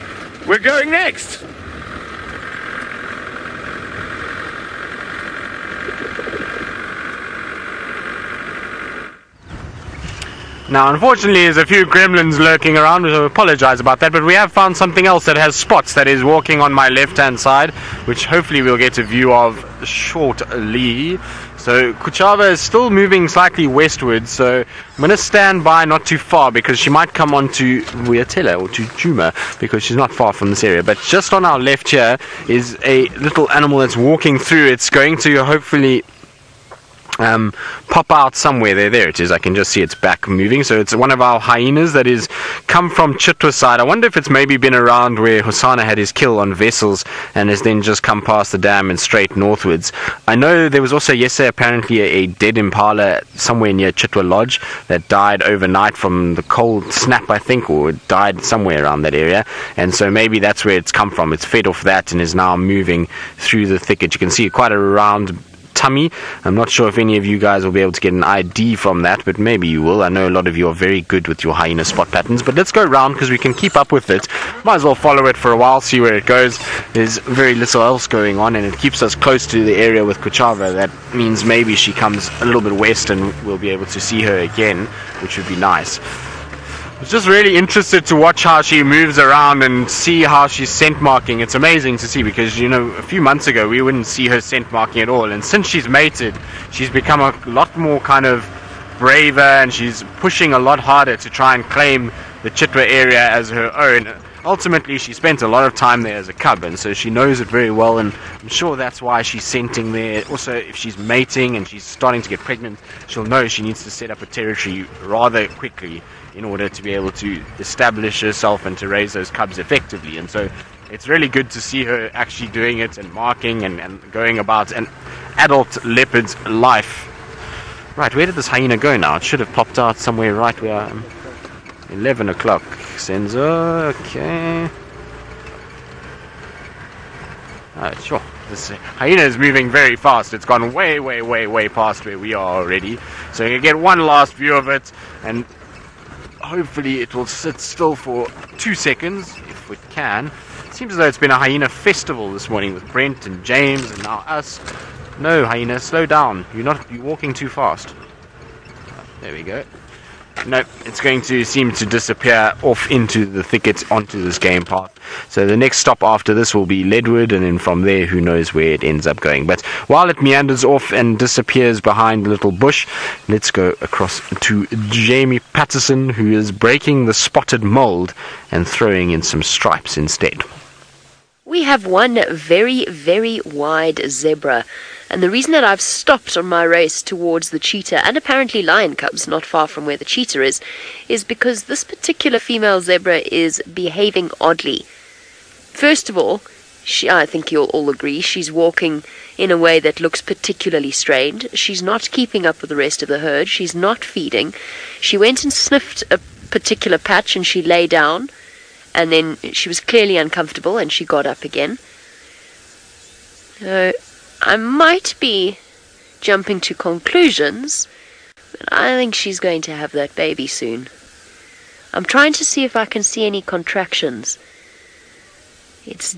we're going next. Now, unfortunately, there's a few gremlins lurking around, so I apologize about that, but we have found something else that has spots that is walking on my left-hand side, which hopefully we'll get a view of shortly. So Kuchava is still moving slightly westwards, so I'm going to stand by not too far because she might come on to Vuatela or to Djuma because she's not far from this area. But just on our left here is a little animal that's walking through. It's going to hopefully pop out somewhere. There it is. I can just see its back moving. So it's one of our hyenas that is come from Chitwa side. I wonder if it's maybe been around where Hosanna had his kill on vessels and has then just come past the dam and straight northwards. I know there was also yesterday apparently a dead impala somewhere near Chitwa Lodge that died overnight from the cold snap, I think, or it died somewhere around that area, and so maybe that's where it's come from. It's fed off that and is now moving through the thicket. You can see quite a round tummy. I'm not sure if any of you guys will be able to get an ID from that, but maybe you will. I know a lot of you are very good with your hyena spot patterns, but let's go around because we can keep up with it. Might as well follow it for a while, see where it goes. There's very little else going on, and it keeps us close to the area with Kuchava. That means maybe she comes a little bit west and we'll be able to see her again, which would be nice. I was just really interested to watch how she moves around and see how she's scent marking. It's amazing to see because, you know, a few months ago we wouldn't see her scent marking at all, and since she's mated she's become a lot more kind of braver and she's pushing a lot harder to try and claim the Chitwa area as her own. Ultimately she spent a lot of time there as a cub, and so she knows it very well, and I'm sure that's why she's scenting there. Also, if she's mating and she's starting to get pregnant, she'll know she needs to set up a territory rather quickly in order to be able to establish herself and to raise those cubs effectively. And so it's really good to see her actually doing it and marking and going about an adult leopard's life. Right, where did this hyena go now? It should have popped out somewhere right where I am. 11 o'clock. Sensor, okay. Sure. This hyena is moving very fast. It's gone way, way, way, way past where we are already. So you can get one last view of it, and hopefully it will sit still for 2 seconds, if it can. It seems as though it's been a hyena festival this morning with Brent and James and now us. No, hyena, slow down. You're walking too fast. There we go. No, it's going to seem to disappear off into the thicket onto this game path. So the next stop after this will be Leadwood, and then from there, who knows where it ends up going. But while it meanders off and disappears behind the little bush, let's go across to Jamie Patterson, who is breaking the spotted mold and throwing in some stripes instead. We have one very, very wide zebra. And the reason that I've stopped on my race towards the cheetah, and apparently lion cubs not far from where the cheetah is because this particular female zebra is behaving oddly. First of all, I think you'll all agree, she's walking in a way that looks particularly strange. She's not keeping up with the rest of the herd. She's not feeding. She went and sniffed a particular patch and she lay down, and then she was clearly uncomfortable and she got up again. I might be jumping to conclusions, but I think she's going to have that baby soon. I'm trying to see if I can see any contractions. It's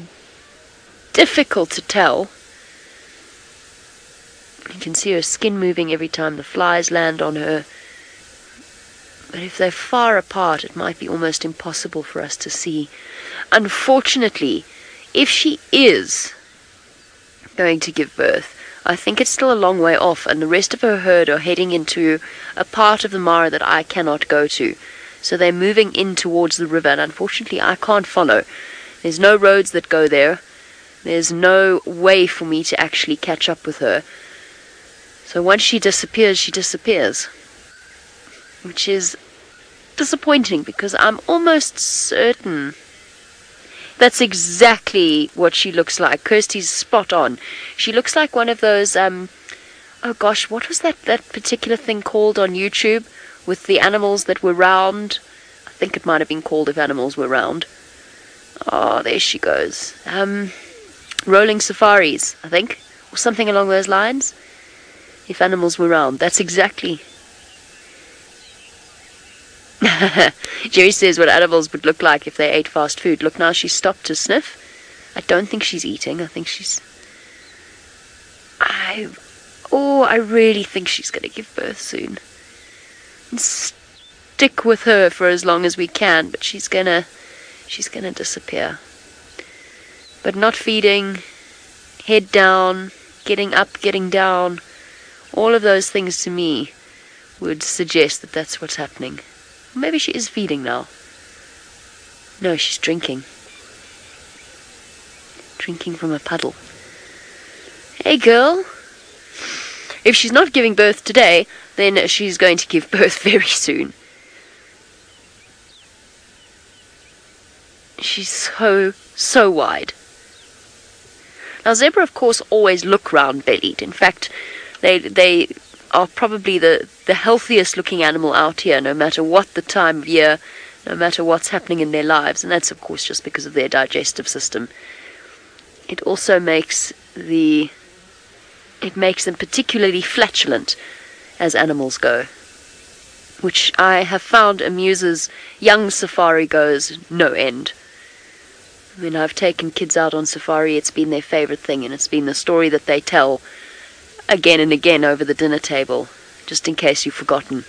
difficult to tell. You can see her skin moving every time the flies land on her. But if they're far apart, it might be almost impossible for us to see. Unfortunately, if she is going to give birth, I think it's still a long way off, and the rest of her herd are heading into a part of the Mara that I cannot go to. So they're moving in towards the river, and unfortunately I can't follow. There's no roads that go there. There's no way for me to actually catch up with her. So once she disappears. Which is disappointing, because I'm almost certain that's exactly what she looks like. Kirsty's spot on. She looks like one of those, oh gosh, what was that particular thing called on YouTube with the animals that were round? I think it might have been called If Animals Were Round. Oh, there she goes. Rolling Safaris, I think, or something along those lines. If Animals Were Round. That's exactly. Jerry says what animals would look like if they ate fast food. Look, now she's stopped to sniff. I don't think she's eating. I think she's... I really think she's going to give birth soon. And stick with her for as long as we can, but she's gonna disappear. But not feeding, head down, getting up, getting down, all of those things to me would suggest that that's what's happening. Maybe she is feeding now. No, she's drinking. Drinking from a puddle. Hey, girl. If she's not giving birth today, then she's going to give birth very soon. She's so wide. Now, zebra, of course, always look round-bellied. In fact, they are probably the healthiest looking animal out here, no matter what the time of year, no matter what's happening in their lives, and that's of course just because of their digestive system. It also makes them particularly flatulent as animals go, which I have found amuses young safari goers no end. I mean, I've taken kids out on safari, it's been their favorite thing, and it's been the story that they tell again and again over the dinner table, just in case you've forgotten.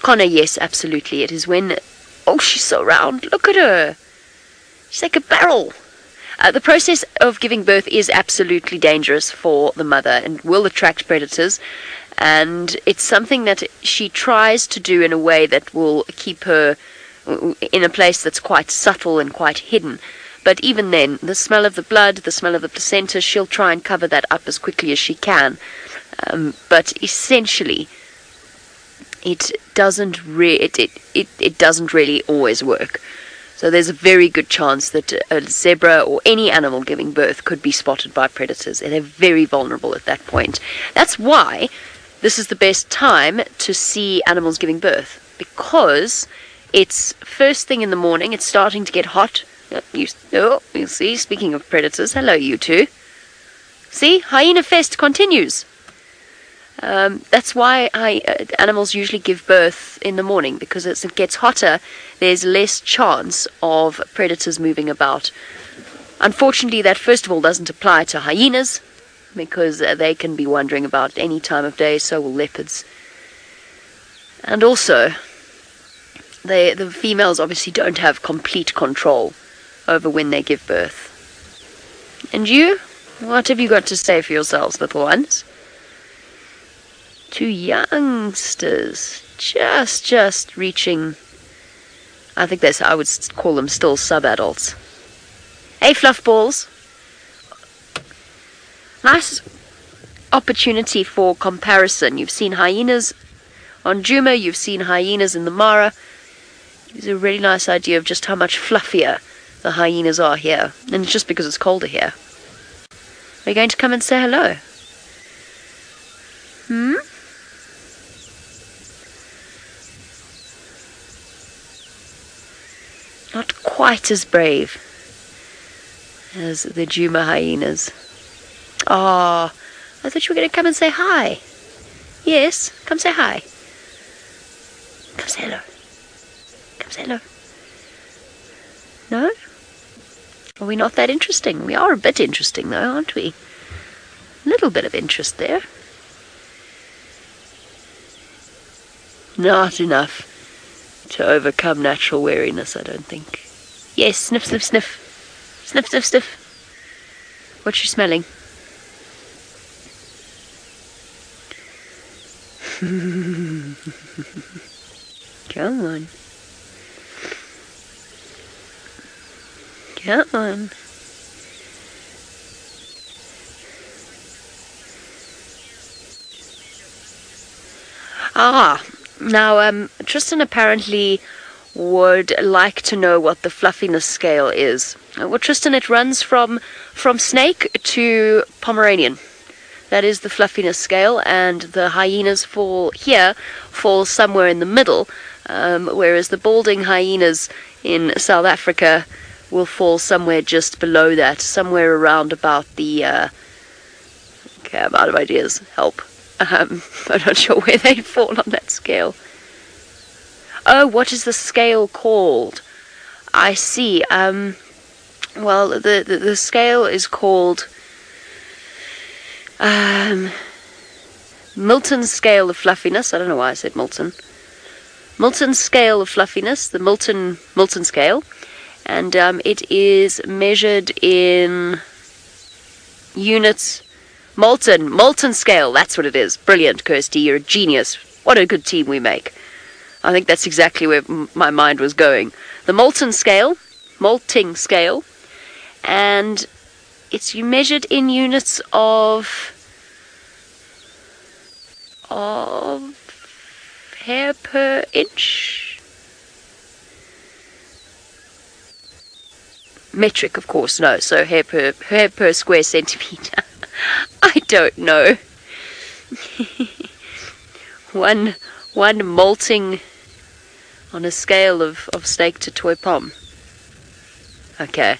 Connor, yes, absolutely. It is when... Oh, she's so round. Look at her. She's like a barrel. The process of giving birth is absolutely dangerous for the mother and will attract predators. And it's something that she tries to do in a way that will keep her in a place that's quite subtle and quite hidden. But even then, the smell of the blood, the smell of the placenta, she'll try and cover that up as quickly as she can. But essentially, it doesn't really always work. So there's a very good chance that a zebra or any animal giving birth could be spotted by predators, and they're very vulnerable at that point. That's why this is the best time to see animals giving birth, because it's first thing in the morning, it's starting to get hot. You see, speaking of predators, hello you two. See, hyena fest continues. That's why animals usually give birth in the morning, because as it gets hotter, there's less chance of predators moving about. Unfortunately, that first of all doesn't apply to hyenas, because they can be wandering about any time of day, so will leopards. And also, the females obviously don't have complete control over when they give birth. And you? What have you got to say for yourselves, little ones? Two youngsters, just reaching, I would call them still sub-adults. Hey, fluff balls. Nice opportunity for comparison. You've seen hyenas on Djuma, you've seen hyenas in the Mara. Gives a really nice idea of just how much fluffier the hyenas are here. And it's just because it's colder here. Are you going to come and say hello? Not quite as brave as the Djuma hyenas. Ah, I thought you were going to come and say hi. Yes, come say hi. Come say hello. Come say hello. No? Are we not that interesting? We are a bit interesting though, aren't we? A little bit of interest there. Not enough to overcome natural wariness, I don't think. Yes, sniff, sniff, sniff. Sniff, sniff, sniff. What's she smelling? Come on. Come on. Now, Tristan apparently would like to know what the fluffiness scale is. Well, Tristan, it runs from snake to Pomeranian. That is the fluffiness scale, and the hyenas fall somewhere in the middle, whereas the balding hyenas in South Africa will fall somewhere just below that, somewhere around about the... okay, I'm out of ideas. Help. I'm not sure where they fall on that scale. Oh, what is the scale called? I see. Well, the scale is called Milton's scale of fluffiness. I don't know why I said Milton. Milton's scale of fluffiness, the Milton scale, and it is measured in units. Molten scale, that's what it is. Brilliant, Kirsty, you're a genius. What a good team we make. I think that's exactly where my mind was going. The molting scale, and it's measured in units of hair per inch. Metric, of course, no. So hair per square centimeter. I don't know. one molting on a scale of snake to toy pom. Okay,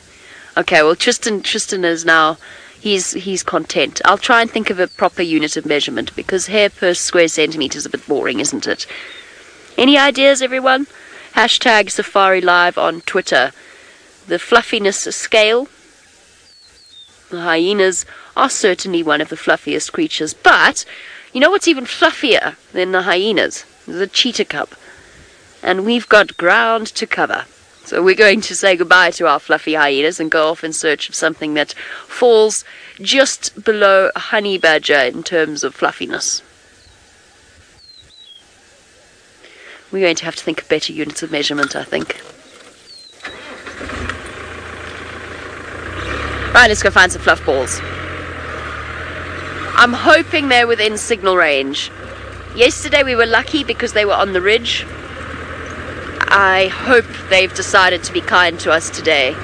well Tristan is now, he's content. I'll try and think of a proper unit of measurement, because hair per square centimeter is a bit boring, isn't it? Any ideas, everyone? Hashtag Safari Live on Twitter. The fluffiness scale. The hyenas are certainly one of the fluffiest creatures, but you know what's even fluffier than the hyenas? The cheetah cub. And we've got ground to cover. So we're going to say goodbye to our fluffy hyenas and go off in search of something that falls just below a honey badger in terms of fluffiness. We're going to have to think of better units of measurement, I think. Right, let's go find some fluff balls. I'm hoping they're within signal range. Yesterday we were lucky because they were on the ridge. I hope they've decided to be kind to us today.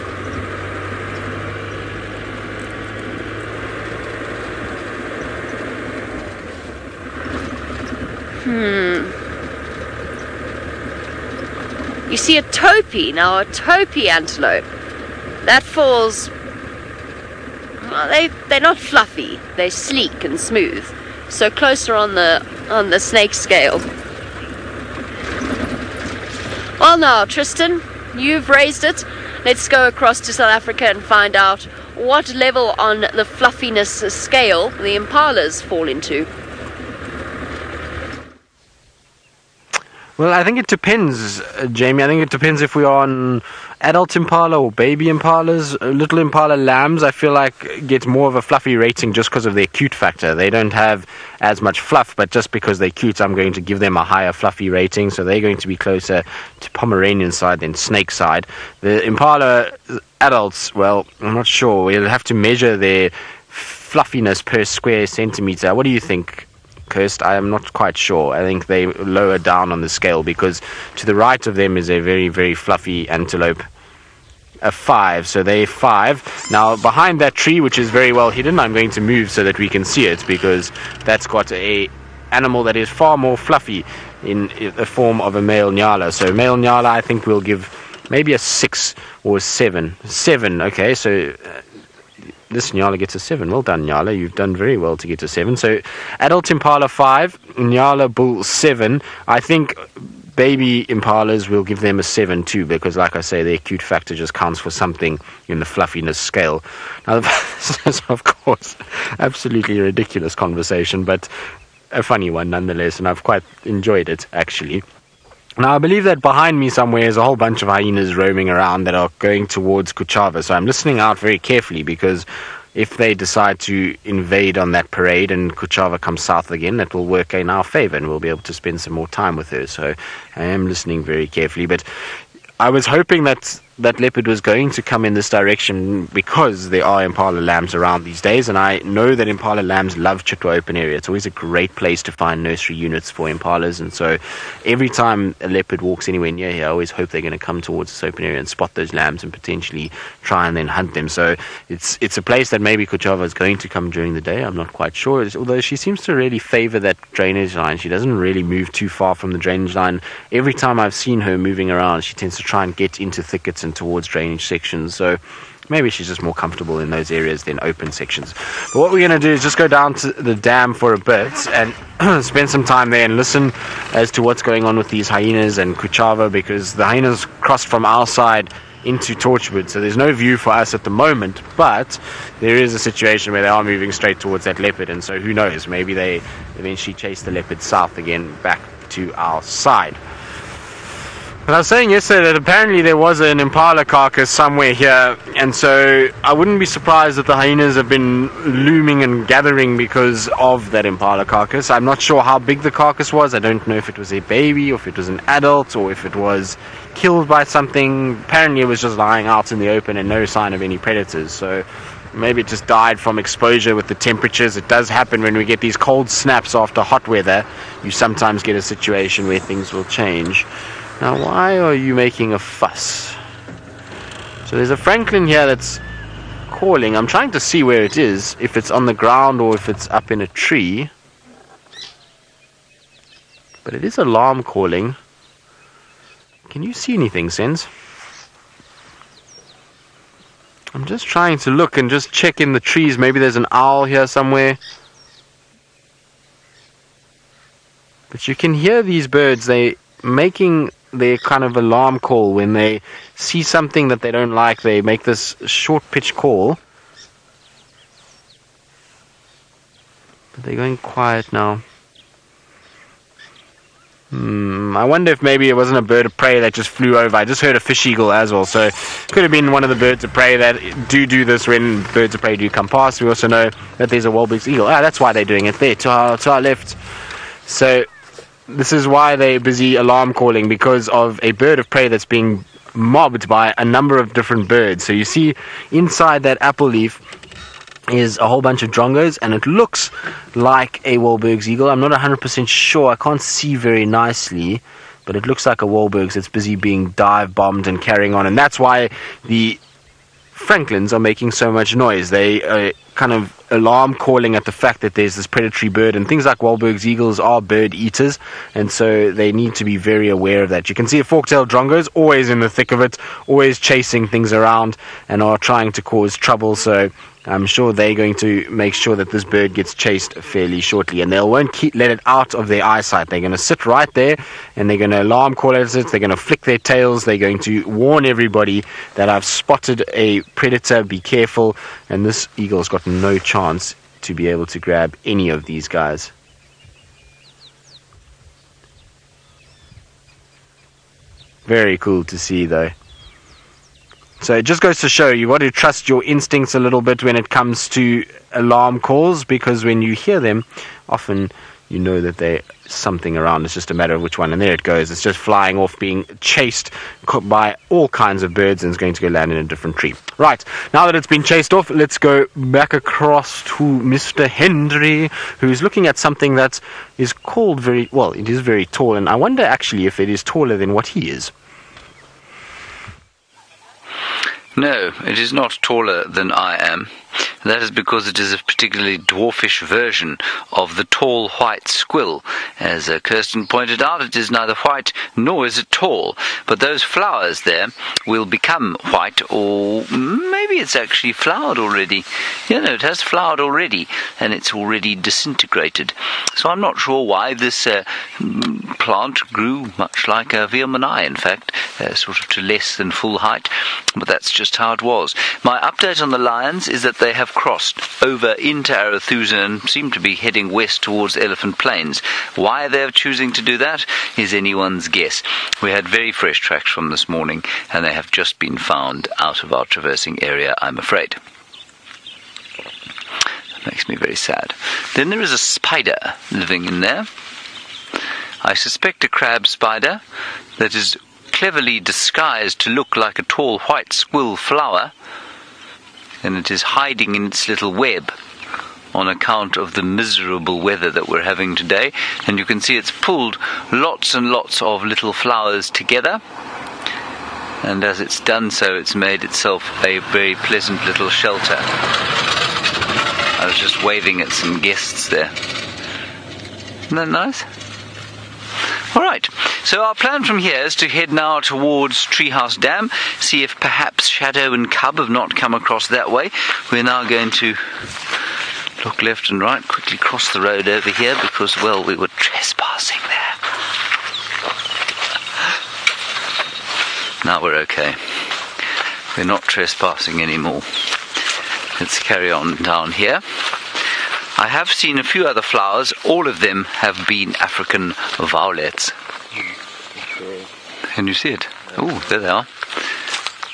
You see a topee. Now a topee antelope, that falls, well, they're not fluffy, they're sleek and smooth, so closer on the snake scale. Well now, Tristan, you've raised it. Let's go across to South Africa and find out what level on the fluffiness scale the impalas fall into. Well, I think it depends, Jamie. I think it depends if we are on adult impala or baby impalas. Little impala lambs, I feel like, get more of a fluffy rating just because of their cute factor. They don't have as much fluff, but just because they're cute, I'm going to give them a higher fluffy rating. So they're going to be closer to Pomeranian side than snake side. The impala adults, well, I'm not sure. We'll have to measure their fluffiness per square centimeter. What do you think, Kirst? I am not quite sure. I think they lower down on the scale because to the right of them is a very, very fluffy antelope. A 5, so they're 5. Now behind that tree, which is very well hidden, I'm going to move so that we can see it because that's got a animal that is far more fluffy in the form of a male nyala. So male nyala, I think we'll give maybe a 6 or a 7. 7, okay, so this Nyala gets a 7. Well done, Nyala. You've done very well to get a 7. So, adult impala 5, Nyala bull 7. I think baby impalas will give them a 7 too, because, like I say, their cute factor just counts for something in the fluffiness scale. Now, this is, of course, absolutely a ridiculous conversation, but a funny one nonetheless, and I've quite enjoyed it, actually. Now, I believe that behind me somewhere is a whole bunch of hyenas roaming around that are going towards Kuchava. So I'm listening out very carefully because if they decide to invade on that parade and Kuchava comes south again, that will work in our favor and we'll be able to spend some more time with her. So I am listening very carefully. But I was hoping that leopard was going to come in this direction because there are impala lambs around these days, and I know that impala lambs love Chitwa open area. It's always a great place to find nursery units for impalas, and so every time a leopard walks anywhere near here, I always hope they're going to come towards this open area and spot those lambs and potentially try and then hunt them. So it's a place that maybe Kuchava is going to come during the day. I'm not quite sure, although she seems to really favor that drainage line. She doesn't really move too far from the drainage line. Every time I've seen her moving around, she tends to try and get into thickets and towards drainage sections, so maybe she's just more comfortable in those areas than open sections. But what we're going to do is just go down to the dam for a bit and spend some time there and listen as to what's going on with these hyenas and Kuchava, because the hyenas crossed from our side into Torchwood, so there's no view for us at the moment, but there is a situation where they are moving straight towards that leopard, and so who knows, maybe they eventually chase the leopard south again back to our side. And I was saying yesterday that apparently there was an impala carcass somewhere here, and so I wouldn't be surprised that the hyenas have been looming and gathering because of that impala carcass. I'm not sure how big the carcass was. I don't know if it was a baby or if it was an adult or if it was killed by something. Apparently it was just lying out in the open and no sign of any predators, so maybe it just died from exposure with the temperatures. It does happen when we get these cold snaps after hot weather. You sometimes get a situation where things will change. Now, why are you making a fuss? So there's a francolin here that's calling. I'm trying to see where it is, if it's on the ground or if it's up in a tree. But it is alarm calling. Can you see anything, Sens? I'm just trying to look and just check in the trees. Maybe there's an owl here somewhere. But you can hear these birds. They're making their kind of alarm call when they see something that they don't like. They make this short pitch call, but they're going quiet now. I wonder if maybe it wasn't a bird of prey that just flew over. I just heard a fish eagle as well, so it could have been one of the birds of prey that do this when birds of prey do come past. We also know that there's a Wildebeest eagle. That's why they're doing it there to our left. So this is why they're busy alarm calling, because of a bird of prey that's being mobbed by a number of different birds. So you see inside that apple leaf is a whole bunch of drongos, and it looks like a Wahlberg's eagle. I'm not 100% sure. I can't see very nicely, but it looks like a Wahlberg's that's busy being dive bombed and carrying on, and that's why the Franklins are making so much noise. They are kind of alarm calling at the fact that there's this predatory bird, and things like Wahlberg's eagles are bird eaters, and so they need to be very aware of that. You can see a fork-tailed drongo is always in the thick of it, always chasing things around and are trying to cause trouble, so I'm sure they're going to make sure that this bird gets chased fairly shortly, and they won't let it out of their eyesight. They're going to sit right there, and they're going to alarm call at it. They're going to flick their tails. They're going to warn everybody that I've spotted a predator, be careful, and this eagle's got no chance to be able to grab any of these guys. Very cool to see, though. So it just goes to show you got to trust your instincts a little bit when it comes to alarm calls, because when you hear them, often you know that there's something around. It's just a matter of which one, and there it goes. It's just flying off, being chased by all kinds of birds, and it's going to go land in a different tree. Right, now that it's been chased off, let's go back across to Mr. Henry, who's looking at something that is called very, well, it is very tall, and I wonder actually if it is taller than what he is. No, it is not taller than I am. That is because it is a particularly dwarfish version of the tall white squill. As Kirsten pointed out, it is neither white nor is it tall. But those flowers there will become white, or maybe it's actually flowered already. No, it has flowered already, and it's already disintegrated. So I'm not sure why this plant grew much like a Viamanai, in fact, sort of to less than full height. But that's just how it was. My update on the lions is that they have crossed over into Arethusa and seem to be heading west towards Elephant Plains. Why they're choosing to do that is anyone's guess. We had very fresh tracks from this morning, and they have just been found out of our traversing area, I'm afraid. That makes me very sad. Then there is a spider living in there. I suspect a crab spider that is cleverly disguised to look like a tall white squill flower, and it is hiding in its little web on account of the miserable weather that we're having today. And you can see it's pulled lots and lots of little flowers together, and as it's done so, it's made itself a very pleasant little shelter. I was just waving at some guests there. Isn't that nice? Alright, so our plan from here is to head now towards Treehouse Dam, see if perhaps Shadow and Cub have not come across that way. We're now going to look left and right, quickly cross the road over here because, well, we were trespassing there. Now we're okay. We're not trespassing anymore. Let's carry on down here. I have seen a few other flowers. All of them have been African violets. Can you see it? Oh, there they are.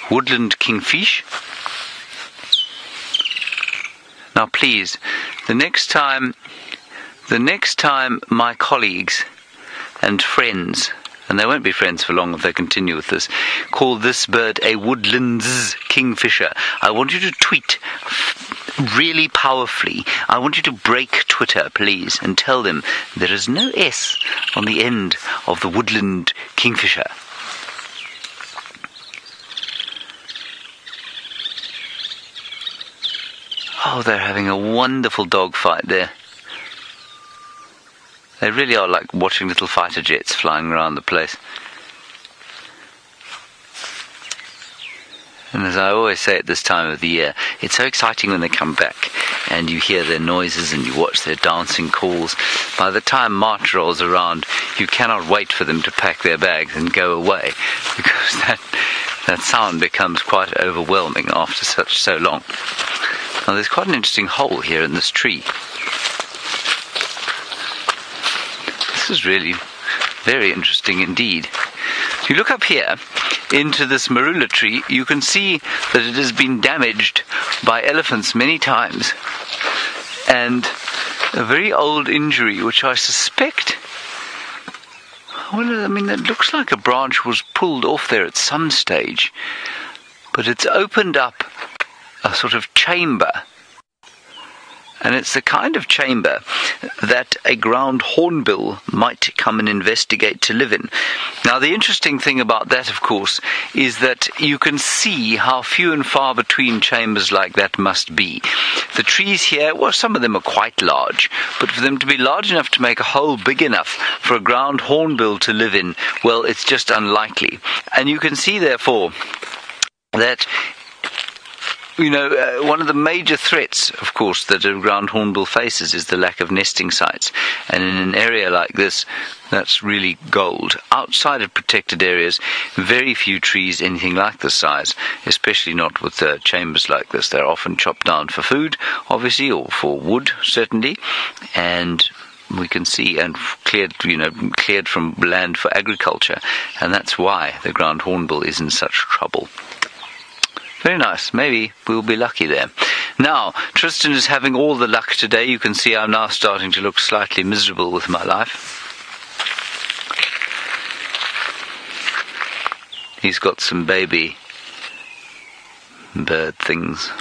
Woodland kingfish. Now please, the next time my colleagues and friends, and they won't be friends for long if they continue with this, call this bird a woodlands kingfisher, I want you to tweet really powerfully. I want you to break Twitter, please, and tell them there is no S on the end of the woodland kingfisher. Oh, they're having a wonderful dog fight there. They really are like watching little fighter jets flying around the place. And as I always say at this time of the year, it's so exciting when they come back and you hear their noises and you watch their dancing calls. By the time March rolls around, you cannot wait for them to pack their bags and go away, because that sound becomes quite overwhelming after so long. Now there's quite an interesting hole here in this tree. This is really very interesting indeed. If you look up here into this marula tree, you can see that it has been damaged by elephants many times, and a very old injury which I suspect, well, I mean, it looks like a branch was pulled off there at some stage, but it's opened up a sort of chamber And it's the kind of chamber that a ground hornbill might come and investigate to live in. Now, the interesting thing about that, of course, is that you can see how few and far between chambers like that must be. The trees here, well, some of them are quite large, but for them to be large enough to make a hole big enough for a ground hornbill to live in, well, it's just unlikely. And you can see, therefore, that one of the major threats, of course, that a ground hornbill faces is the lack of nesting sites. And in an area like this, that's really gold. Outside of protected areas, very few trees anything like this size, especially not with chambers like this. They're often chopped down for food, obviously, or for wood, certainly. And we can see and cleared from land for agriculture. And that's why the ground hornbill is in such trouble. Very nice. Maybe we'll be lucky there. Now, Tristan is having all the luck today. You can see I'm now starting to look slightly miserable with my life. He's got some baby bird things